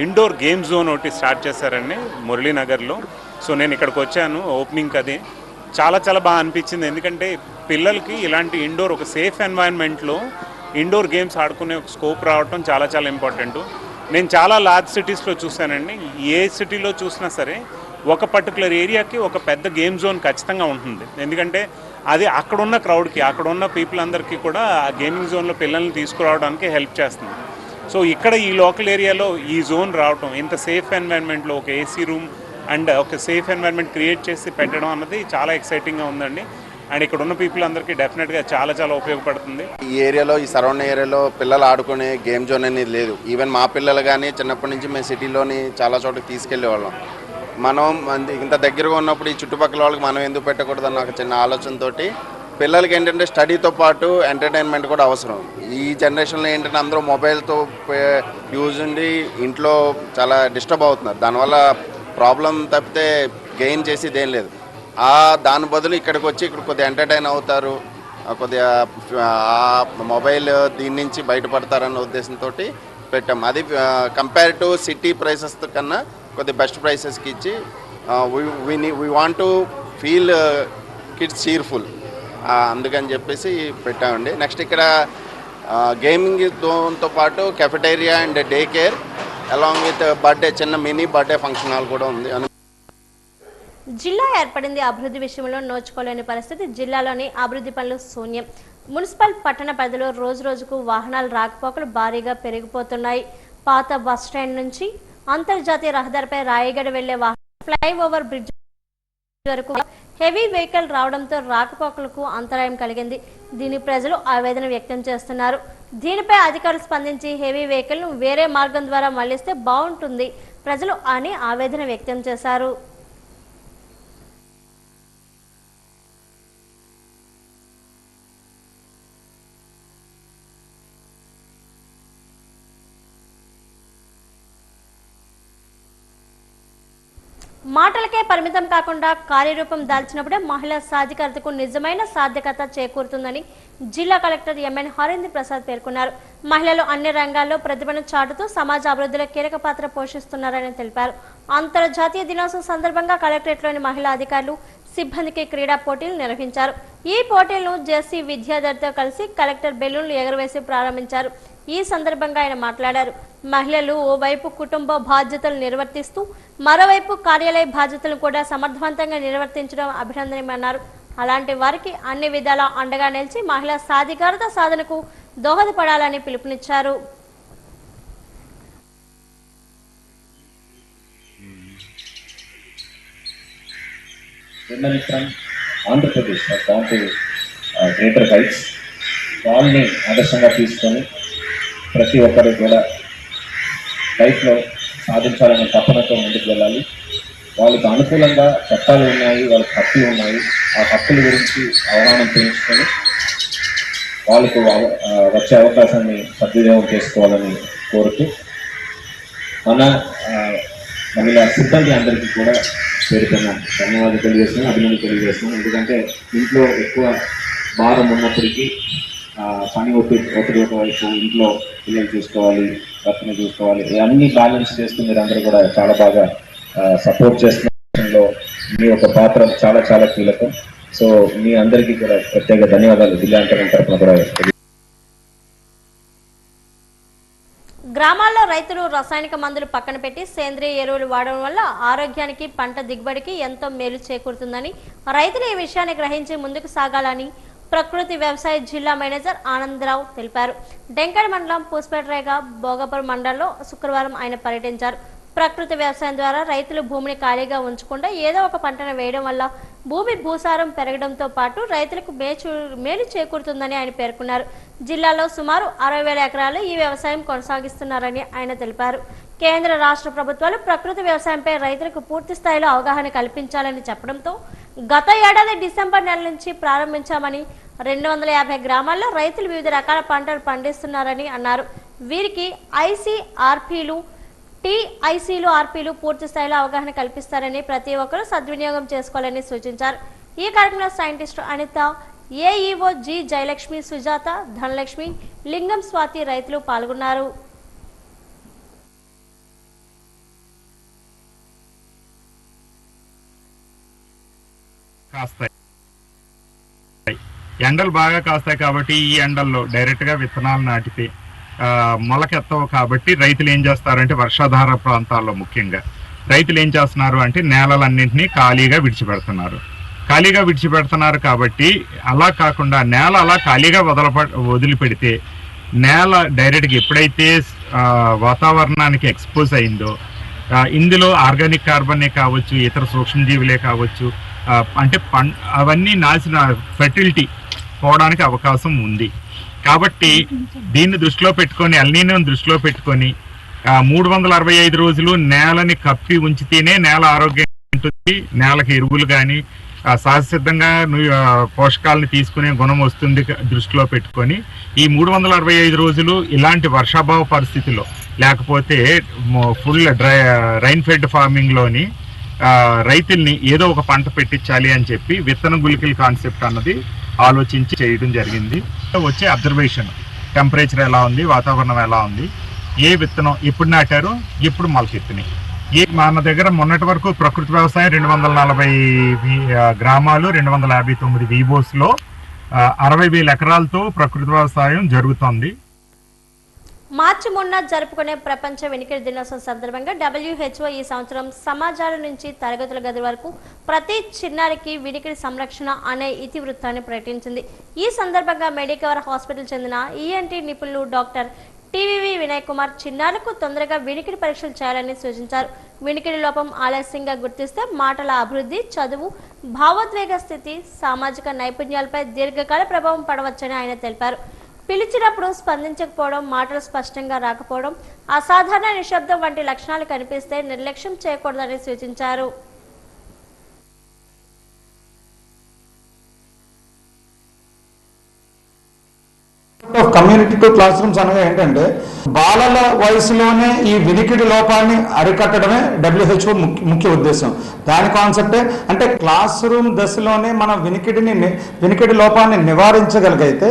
ఇండోర్ గేమ్ జోన్ ఒకటి స్టార్ట్ చేశారండి మురళీనగర్లో. సో నేను ఇక్కడికి వచ్చాను ఓపెనింగ్. అది చాలా చాలా బాగా అనిపించింది. ఎందుకంటే పిల్లలకి ఇలాంటి ఇండోర్ ఒక సేఫ్ ఎన్వైరన్మెంట్లో ఇండోర్ గేమ్స్ ఆడుకునే ఒక స్కోప్ రావడం చాలా చాలా ఇంపార్టెంట్. నేను చాలా లార్జ్ సిటీస్లో చూశానండి. ఏ సిటీలో చూసినా సరే ఒక పర్టికులర్ ఏరియాకి ఒక పెద్ద గేమ్ జోన్ ఖచ్చితంగా ఉంటుంది. ఎందుకంటే అది అక్కడున్న క్రౌడ్కి, అక్కడున్న పీపుల్ అందరికీ కూడా ఆ గేమింగ్ జోన్లో పిల్లల్ని తీసుకురావడానికి హెల్ప్ చేస్తుంది. సో ఇక్కడ ఈ లోకల్ ఏరియాలో ఈ జోన్ రావటం, ఇంత సేఫ్ ఎన్వైరన్మెంట్లో ఒక ఏసీ రూమ్ అండ్ ఒక సేఫ్ ఎన్వైరన్మెంట్ క్రియేట్ చేసి పెట్టడం అన్నది చాలా ఎక్సైటింగ్గా ఉందండి. అండ్ ఇక్కడ ఉన్న పీపుల్ అందరికీ డెఫినెట్గా చాలా చాలా ఉపయోగపడుతుంది. ఈ ఏరియాలో, ఈ సరౌండింగ్ ఏరియాలో పిల్లలు ఆడుకునే గేమ్ జోన్ అనేది లేదు. ఈవెన్ మా పిల్లలు కానీ చిన్నప్పటి నుంచి మేము సిటీలోని చాలా చోట్లకి తీసుకెళ్లే వాళ్ళం. మనం ఇంత దగ్గరగా ఉన్నప్పుడు ఈ చుట్టుపక్కల వాళ్ళకి మనం ఎందుకు పెట్టకూడదన్న ఒక చిన్న ఆలోచనతోటి పిల్లలకి ఏంటంటే స్టడీతో పాటు ఎంటర్టైన్మెంట్ కూడా అవసరం. ఈ జనరేషన్లో ఏంటంటే అందరూ మొబైల్తో యూజ్ ఉండి ఇంట్లో చాలా డిస్టర్బ్ అవుతున్నారు. దానివల్ల ప్రాబ్లం తప్పితే గెయిన్ చేసేది ఏం లేదు. దాని బదులు ఇక్కడికి వచ్చి ఇక్కడ కొద్దిగా ఎంటర్టైన్ అవుతారు, కొద్దిగా మొబైల్ దీని నుంచి బయటపడతారన్న ఉద్దేశంతో పెట్టాం. అది కంపేర్ టు సిటీ ప్రైసెస్ కన్నా కొద్దిగా బెస్ట్ ప్రైసెస్కి ఇచ్చి we want to feel kids cheerful, అందుకని చెప్పేసి పెట్టామండి. నెక్స్ట్ ఇక్కడ గేమింగ్ జోన్తో పాటు cafeteria and day care along with birthday, చిన్న మినీ బర్త్డే ఫంక్షన్ హాల్ కూడా ఉంది. జిల్లా ఏర్పడింది అభివృద్ధి విషయంలో నోచుకోలేని పరిస్థితి. జిల్లాలోని అభివృద్ధి పనులు శూన్యం. మున్సిపల్ పట్టణ పరిధిలో రోజు రోజుకు వాహనాల రాకపోకలు భారీగా పెరిగిపోతున్నాయి. పాత బస్టాండ్ నుంచి అంతర్జాతీయ రహదారిపై రాయగడ వెళ్లే వాహనాలు ఫ్లైఓవర్ బ్రిడ్జ్ వరకు హెవీ వెహికల్ రావడంతో రాకపోకలకు అంతరాయం కలిగింది. దీని ప్రజలు ఆవేదన వ్యక్తం చేస్తున్నారు. దీనిపై అధికారులు స్పందించి హెవీ వెహికల్ ను వేరే మార్గం ద్వారా మళ్లిస్తే బాగుంటుంది ప్రజలు అని ఆవేదన వ్యక్తం చేశారు. మాటలకే పరిమితం కాకుండా కార్యరూపం దాల్చినప్పుడే మహిళా సాధికారతకు నిజమైన సాధ్యత చేకూరుతుందని జిల్లా కలెక్టర్ ఎంఎన్ హరేంద్ర ప్రసాద్ పేర్కొన్నారు. మహిళలు అన్ని రంగాల్లో ప్రతిభను చాటుతూ సమాజ అభివృద్ధిలో కీలక పాత్ర పోషిస్తున్నారని తెలిపారు. అంతర్జాతీయ దినోత్సవం సందర్భంగా కలెక్టరేట్లోని మహిళా అధికారులు సిబ్బందికి క్రీడా పోటీలు నిర్వహించారు. ఈ పోటీలను జెసి విద్యార్థులతో కలిసి కలెక్టర్ బెలూన్లు ఎగురవేసి ప్రారంభించారు. ఈ సందర్భంగా ఆయన మాట్లాడారు. మహిళలు ఓవైపు కుటుంబ బాధ్యతలు నిర్వర్తిస్తూ మరోవైపు కార్యాలయ బాధ్యతలను కూడా సమర్థవంతంగా నిర్వర్తించడం అభినందనీయమన్నారు. అలాంటి వారికి అన్ని విధాలా అండగా నిలిచి మహిళా సాధికారత సాధనకు దోహదపడాలని పిలుపునిచ్చారు. ఆంధ్రప్రదేశ్ గ్రేటర్ హైట్స్ వాళ్ళని ఆదర్శంగా తీసుకొని ప్రతి ఒక్కరు కూడా లైఫ్లో సాధించాలనే తపనతో ముందుకు వెళ్ళాలి. వాళ్ళకి అనుకూలంగా చట్టాలు ఉన్నాయి, వాళ్ళకి హక్కులు ఉన్నాయి. ఆ హక్కుల గురించి అవగాహన పెంచుకొని వాళ్ళకు వచ్చే అవకాశాన్ని సద్వినియోగం చేసుకోవాలని కోరుతూ మన మహిళా సిబ్బంది అందరికీ కూడా పేరుకన్నా ధన్యవాదాలు తెలియజేస్తున్నాను, అభినందనలు తెలియజేస్తున్నాను. ఎందుకంటే ఇంట్లో ఎక్కువ భారం ఉన్నప్పటికీ పని ఒత్తిడి ఒకవైపు, ఇంట్లో పిల్లలు చూసుకోవాలి, భర్తను చూసుకోవాలి, అన్ని బ్యాలెన్స్ చేస్తూ మీరు అందరూ కూడా చాలా బాగా సపోర్ట్ చేస్తున్న మీ యొక్క పాత్ర చాలా చాలా కీలకం. సో మీ అందరికీ కూడా ప్రత్యేక ధన్యవాదాలు జిల్లాంతరం తరఫున కూడా. గ్రామాల్లో రైతులు రసాయనిక మందులు పక్కన పెట్టి సేంద్రియ ఎరువులు వాడడం వల్ల ఆరోగ్యానికి, పంట దిగుబడికి ఎంతో మేలు చేకూరుతుందని రైతులు ఈ విషయాన్ని గ్రహించి ముందుకు సాగాలని ప్రకృతి వ్యవసాయ జిల్లా మేనేజర్ ఆనందరావు తెలిపారు. డెంకడ్ మండలం పూస్పేటరేగ భోగపురం మండలంలో శుక్రవారం ఆయన పర్యటించారు. ప్రకృతి వ్యవసాయం ద్వారా రైతులు భూమిని ఖాళీగా ఉంచకుండా ఏదో ఒక పంటను వేయడం వల్ల భూమి భూసారం పెరగడంతో పాటు రైతులకు మేలు చేకూరుతుందని ఆయన పేర్కొన్నారు. జిల్లాలో సుమారు 60,000 ఎకరాలు ఈ వ్యవసాయం కొనసాగిస్తున్నారని ఆయన తెలిపారు. కేంద్ర రాష్ట్ర ప్రభుత్వాలు ప్రకృతి వ్యవసాయంపై రైతులకు పూర్తి స్థాయిలో అవగాహన కల్పించాలని చెప్పడంతో గత ఏడాది డిసెంబర్ నెల నుంచి ప్రారంభించామని 250 గ్రామాల్లో రైతులు వివిధ రకాల పంటలు పండిస్తున్నారని అన్నారు. వీరికి ఐసీఆర్పీలు, టీఐసీలు, ఆర్పీలు పూర్తి స్థాయిలో అవగాహన కల్పిస్తారని ప్రతి ఒక్కరూ సద్వినియోగం చేసుకోవాలని సూచించారు. ఈ కార్యక్రమంలో scientist Anitha, AEO G Jayalakshmi, Sujatha, Dhanalakshmi, Lingam, Swathi రైతులు పాల్గొన్నారు. ఎండలు బాగా కాస్తాయి కాబట్టి ఈ ఎండల్లో డైరెక్ట్గా విత్తనాలు నాటితే మొలకెత్తవు కాబట్టి రైతులు ఏం చేస్తారంటే వర్షాధార ప్రాంతాల్లో ముఖ్యంగా రైతులు ఏం చేస్తున్నారు అంటే నేలలన్నింటినీ ఖాళీగా విడిచిపెడుతున్నారు కాబట్టి అలా కాకుండా నేల అలా ఖాళీగా వదిలిపెడితే నేల డైరెక్ట్గా ఎప్పుడైతే వాతావరణానికి ఎక్స్పోజ్ అయిందో ఇందులో ఆర్గానిక్ కార్బనే కావచ్చు, ఇతర సూక్ష్మజీవులే కావచ్చు, అంటే అవన్నీ నాశన ఫెర్టిలిటీ పోవడానికి అవకాశం ఉంది. కాబట్టి దీన్ని దృష్టిలో పెట్టుకొని ఎల్నీనోని దృష్టిలో పెట్టుకొని 365 రోజులు నేలని కప్పి ఉంచితేనే నేల ఆరోగ్యంగా ఉంటుంది, నేలకి ఎరువులు కానీ సహజసిద్ధంగా పోషకాలను తీసుకునే గుణం వస్తుంది దృష్టిలో పెట్టుకొని ఈ 365 రోజులు ఇలాంటి వర్షాభావ పరిస్థితిలో లేకపోతే ఫుల్ రైన్ ఫెడ్ ఫార్మింగ్లోని రైతుల్ని ఏదో ఒక పంట పెట్టించాలి అని చెప్పి విత్తన గుళికల కాన్సెప్ట్ అన్నది ఆలోచించి చేయడం జరిగింది. వచ్చే అబ్జర్వేషన్, టెంపరేచర్ ఎలా ఉంది, వాతావరణం ఎలా ఉంది, ఏ విత్తనం ఎప్పుడు నాటారు, ఎప్పుడు మొలకెత్తినాయి. మన దగ్గర మొన్నటి వరకు ప్రకృతి వ్యవసాయం 240 గ్రామాలు 259 వీబోస్లో 60,000 ఎకరాలతో ప్రకృతి వ్యవసాయం జరుగుతోంది. మార్చి 3న జరుపుకునే ప్రపంచ వినికిడి దినోత్సవం సందర్భంగా WHO ఈ సంవత్సరం సమాజాల నుంచి తరగతుల గది వరకు ప్రతి చిన్నారికి వినికిడి సంరక్షణ అనే ఇతివృత్తాన్ని ప్రకటించింది. ఈ సందర్భంగా మెడికవర్ హాస్పిటల్ చెందిన ENT నిపుణులు డాక్టర్ టీవీవి వినయ్ కుమార్ చిన్నారులకు తొందరగా వినికిడి పరీక్షలు చేయాలని సూచించారు. వినికిడి లోపం ఆలస్యంగా గుర్తిస్తే మాటల అభివృద్ధి, చదువు, భావోద్వేగ స్థితి, సామాజిక నైపుణ్యాలపై దీర్ఘకాల ప్రభావం పడవచ్చని ఆయన తెలిపారు. పిలిచినప్పుడు స్పందించకపోవడం, మాటలు స్పష్టంగా రాకపోవడం, అసాధారణ నిశ్శబ్దం వంటి లక్షణాలు కనిపిస్తే నిర్లక్ష్యం చేయకూడదని సూచించారు. కమ్యూనిటీ టు క్లాస్ రూమ్స్ అనగా ఏంటంటే బాలల వయసులోనే ఈ వినికిడి లోపాన్ని అరికట్టడమే WHO ముఖ్య ఉద్దేశం. దాని కాన్సెప్టే అంటే క్లాస్ రూమ్ దశలోనే మన వినికిడి లోపాన్ని నివారించగలిగితే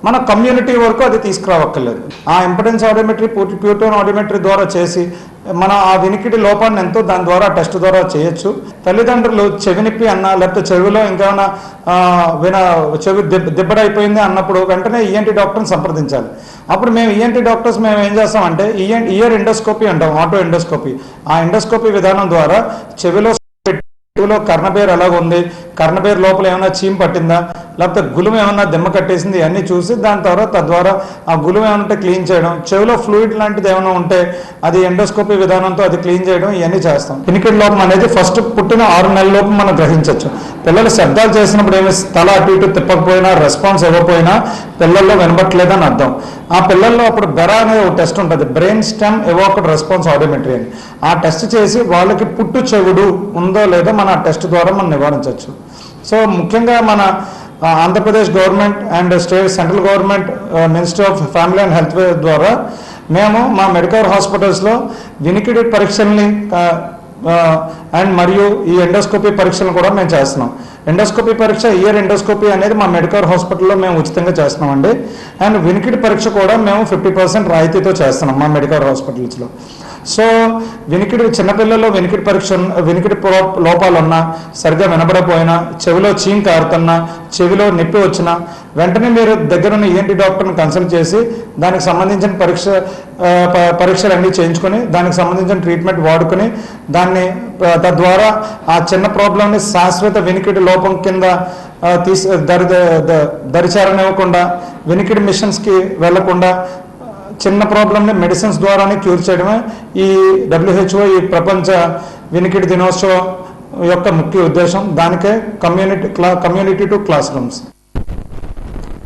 మన కమ్యూనిటీ వరకు అది తీసుకురావక్కర్లేదు. ఆ ఇంపెడెన్స్ ఆడియోమెట్రీ, ప్యూటోన్ ఆడియోమెట్రీ ద్వారా చేసి మన ఆ వినికిడి లోపాన్ని ఎంతో దాని ద్వారా టెస్ట్ ద్వారా చేయొచ్చు. తల్లిదండ్రులు చెవినిప్పి అన్నా లేకపోతే చెవిలో ఇంకేమైనా చెవి దిబ్బడైపోయింది అన్నప్పుడు వెంటనే ENT డాక్టర్ని సంప్రదించాలి. అప్పుడు మేము ENT డాక్టర్స్ మేము ఏం చేస్తామంటే ఇయర్ ఎండోస్కోపీ అంటాం, ఆటో ఎండోస్కోపీ. ఆ ఎండోస్కోపీ విధానం ద్వారా చెవిలో కర్ణబేర్ ఎలాగ ఉంది, కర్ణబేర్ లోపల ఏమైనా చీమ్ పట్టిందా, లేకపోతే గులుము ఏమన్నా దెమ్మ కట్టేసింది, ఇవన్నీ చూసి దాని తర్వాత తద్వారా ఆ గులుము ఏమంటే క్లీన్ చేయడం, చెవిలో ఫ్లూయిడ్ లాంటిది ఏమైనా ఉంటే అది ఎండోస్కోపీ విధానంతో అది క్లీన్ చేయడం, ఇవన్నీ చేస్తాం. వినికిడి లోపం అనేది ఫస్ట్ పుట్టిన 6 నెలల లోపు మనం గ్రహించవచ్చు. పిల్లలు శబ్దాలు చేసినప్పుడు ఏమి తల అటు ఇటు తిప్పకపోయినా, రెస్పాన్స్ ఇవ్వకపోయినా పిల్లల్లో వినబట్టలేదని అర్థం. ఆ పిల్లల్లో అప్పుడు బెరా అనేది ఒక టెస్ట్ ఉంటుంది, బ్రెయిన్ స్టెమ్ ఎవోకడ్ రెస్పాన్స్ ఆడియోమెట్రీ అని. ఆ టెస్ట్ చేసి వాళ్ళకి పుట్టు చెవుడు ఉందో లేదో మన ఆ టెస్ట్ ద్వారా మనం నివారించవచ్చు. సో ముఖ్యంగా మన Andhra Pradesh government and central government ministry of family and health ద్వారా మేము మా మెడికల్ హాస్పిటల్స్లో వినికిడి పరీక్షల్ని అండ్ మరియు ఈ ఎండోస్కోపీ పరీక్షలను కూడా మేము చేస్తున్నాం. ఎండోస్కోపీ పరీక్ష, ఇయర్ ఎండోస్కోపీ అనేది మా మెడికల్ హాస్పిటల్లో మేము ఉచితంగా చేస్తున్నామండి. అండ్ వినికిడి పరీక్ష కూడా మేము 50% రాయితీతో చేస్తున్నాం మా మెడికల్ హాస్పిటల్స్లో. సో వినికిడి చిన్నపిల్లల్లో వినికిడి లోపాలు ఉన్నా, సరిగ్గా వినబడపోయినా, చెవిలో చీమ్ కారుతున్నా, చెవిలో నొప్పి వచ్చినా వెంటనే మీరు దగ్గరున్న ENT డాక్టర్ని కన్సల్ట్ చేసి దానికి సంబంధించిన పరీక్షలు అన్నీ చేయించుకొని దానికి సంబంధించిన ట్రీట్మెంట్ వాడుకొని దాన్ని తద్వారా ఆ చిన్న ప్రాబ్లంని శాశ్వత వినికిడి లోపం కింద దరిచారనివ్వకుండా, వినికిడి మిషన్స్కి వెళ్లకుండా చిన్న ప్రాబ్లంని మెడిసిన్స్ ద్వారానే క్యూర్ చేయడమే ఈ WHO ఈ ప్రపంచ వినికిడి దినోత్సవం యొక్క ముఖ్య ఉద్దేశం. దానికే కమ్యూనిటీ టు క్లాస్ రూమ్స్.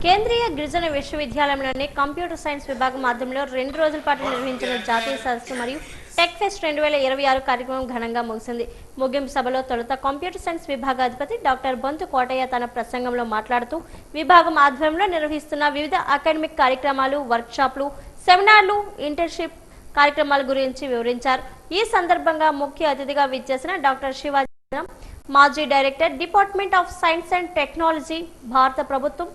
కేంద్రీయ గిరిజన విశ్వవిద్యాలయంలోని కంప్యూటర్ సైన్స్ విభాగం ఆధ్వర్యంలో 2 రోజుల పాటు నిర్వహించిన జాతీయ సదస్సు మరియు టెక్ ఫెస్ట్ 2026 కార్యక్రమం ఘనంగా ముగిసింది. ముగింపు సభలో తొలుత కంప్యూటర్ సైన్స్ విభాగాధిపతి డాక్టర్ బొంతు కోటయ్య తన ప్రసంగంలో మాట్లాడుతూ విభాగం ఆధ్వర్యంలో నిర్వహిస్తున్న వివిధ అకాడమిక్ కార్యక్రమాలు, వర్క్షాప్లు, సెమినార్లు, ఇంటర్న్షిప్ కార్యక్రమాల గురించి వివరించారు. ఈ సందర్భంగా ముఖ్య అతిథిగా విచ్చేసిన డాక్టర్ శివాజీ, మాజీ director, department of science and technology, భారత ప్రభుత్వం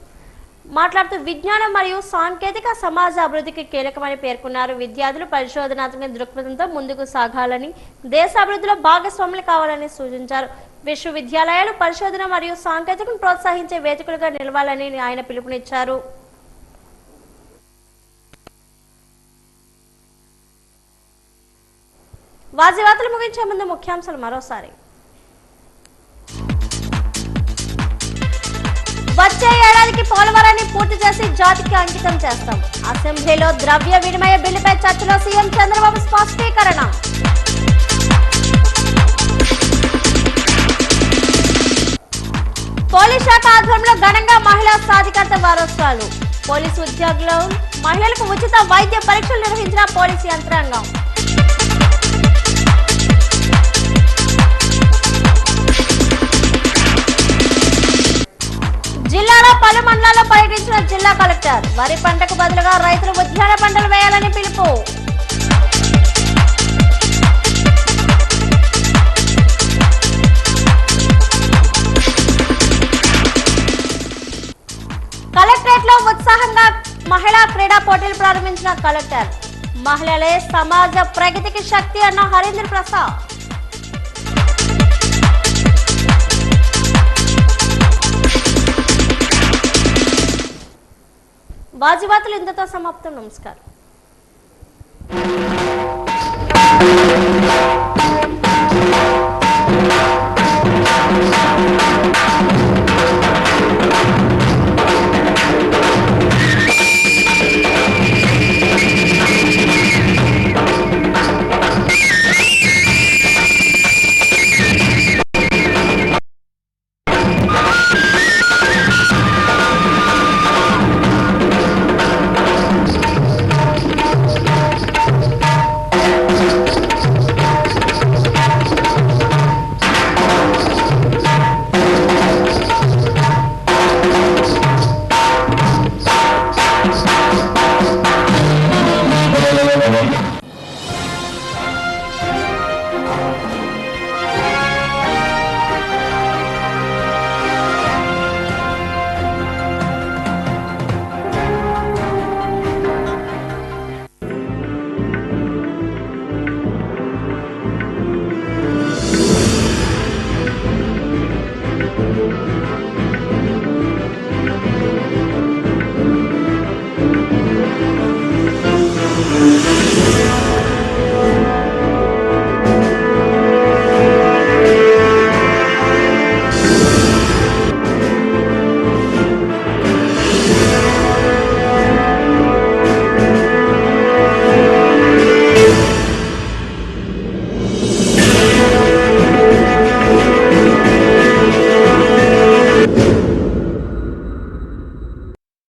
మాట్లాడుతూ విజ్ఞానం మరియు సాంకేతిక సమాజ అభివృద్ధికి కీలకమని పేర్కొన్నారు. విద్యార్థులు పరిశోధనాత్మక దృక్పథంతో ముందుకు సాగాలని, దేశ అభివృద్ధిలో భాగస్వాములు కావాలని సూచించారు. విశ్వవిద్యాలయాలు పరిశోధన మరియు సాంకేతికను ప్రోత్సహించే వేదికలుగా నిలవాలని ఆయన పిలుపునిచ్చారు. వార్తలు ముగించే ముందు ముఖ్యాంశాలు మరోసారి. వచ్చే ఏడాదికి పోలవరాన్ని పూర్తి చేసి జాతికి అంకితం చేస్తాం. అసెంబ్లీలో ద్రవ్య వినిమయ బిల్లుపై చర్చలో సీఎం చంద్రబాబు స్పష్టీకరణ. పోలీస్ శాఖ ఆధ్వర్యంలో ఘనంగా మహిళా సాధికారత వారోత్సవాలు. పోలీసు ఉద్యోగులు మహిళలకు ఉచిత వైద్య పరీక్షలు నిర్వహించిన పోలీసు యంత్రాంగం. జిల్లాలో పలు మండలాల్లో పర్యటించిన జిల్లా కలెక్టర్. వరి పంటకు బదులుగా రైతులు ఉద్యాన పంటలు వేయాలని పిలుపు. కలెక్టరేట్ లో ఉత్సాహంగా మహిళా క్రీడా పోటీలు ప్రారంభించిన కలెక్టర్. మహిళలే సమాజ ప్రగతికి శక్తి అన్న హరీంద్ర ప్రసాద్. బాజీవాతులు ఇంతతో సమాప్తం. నమస్కారం.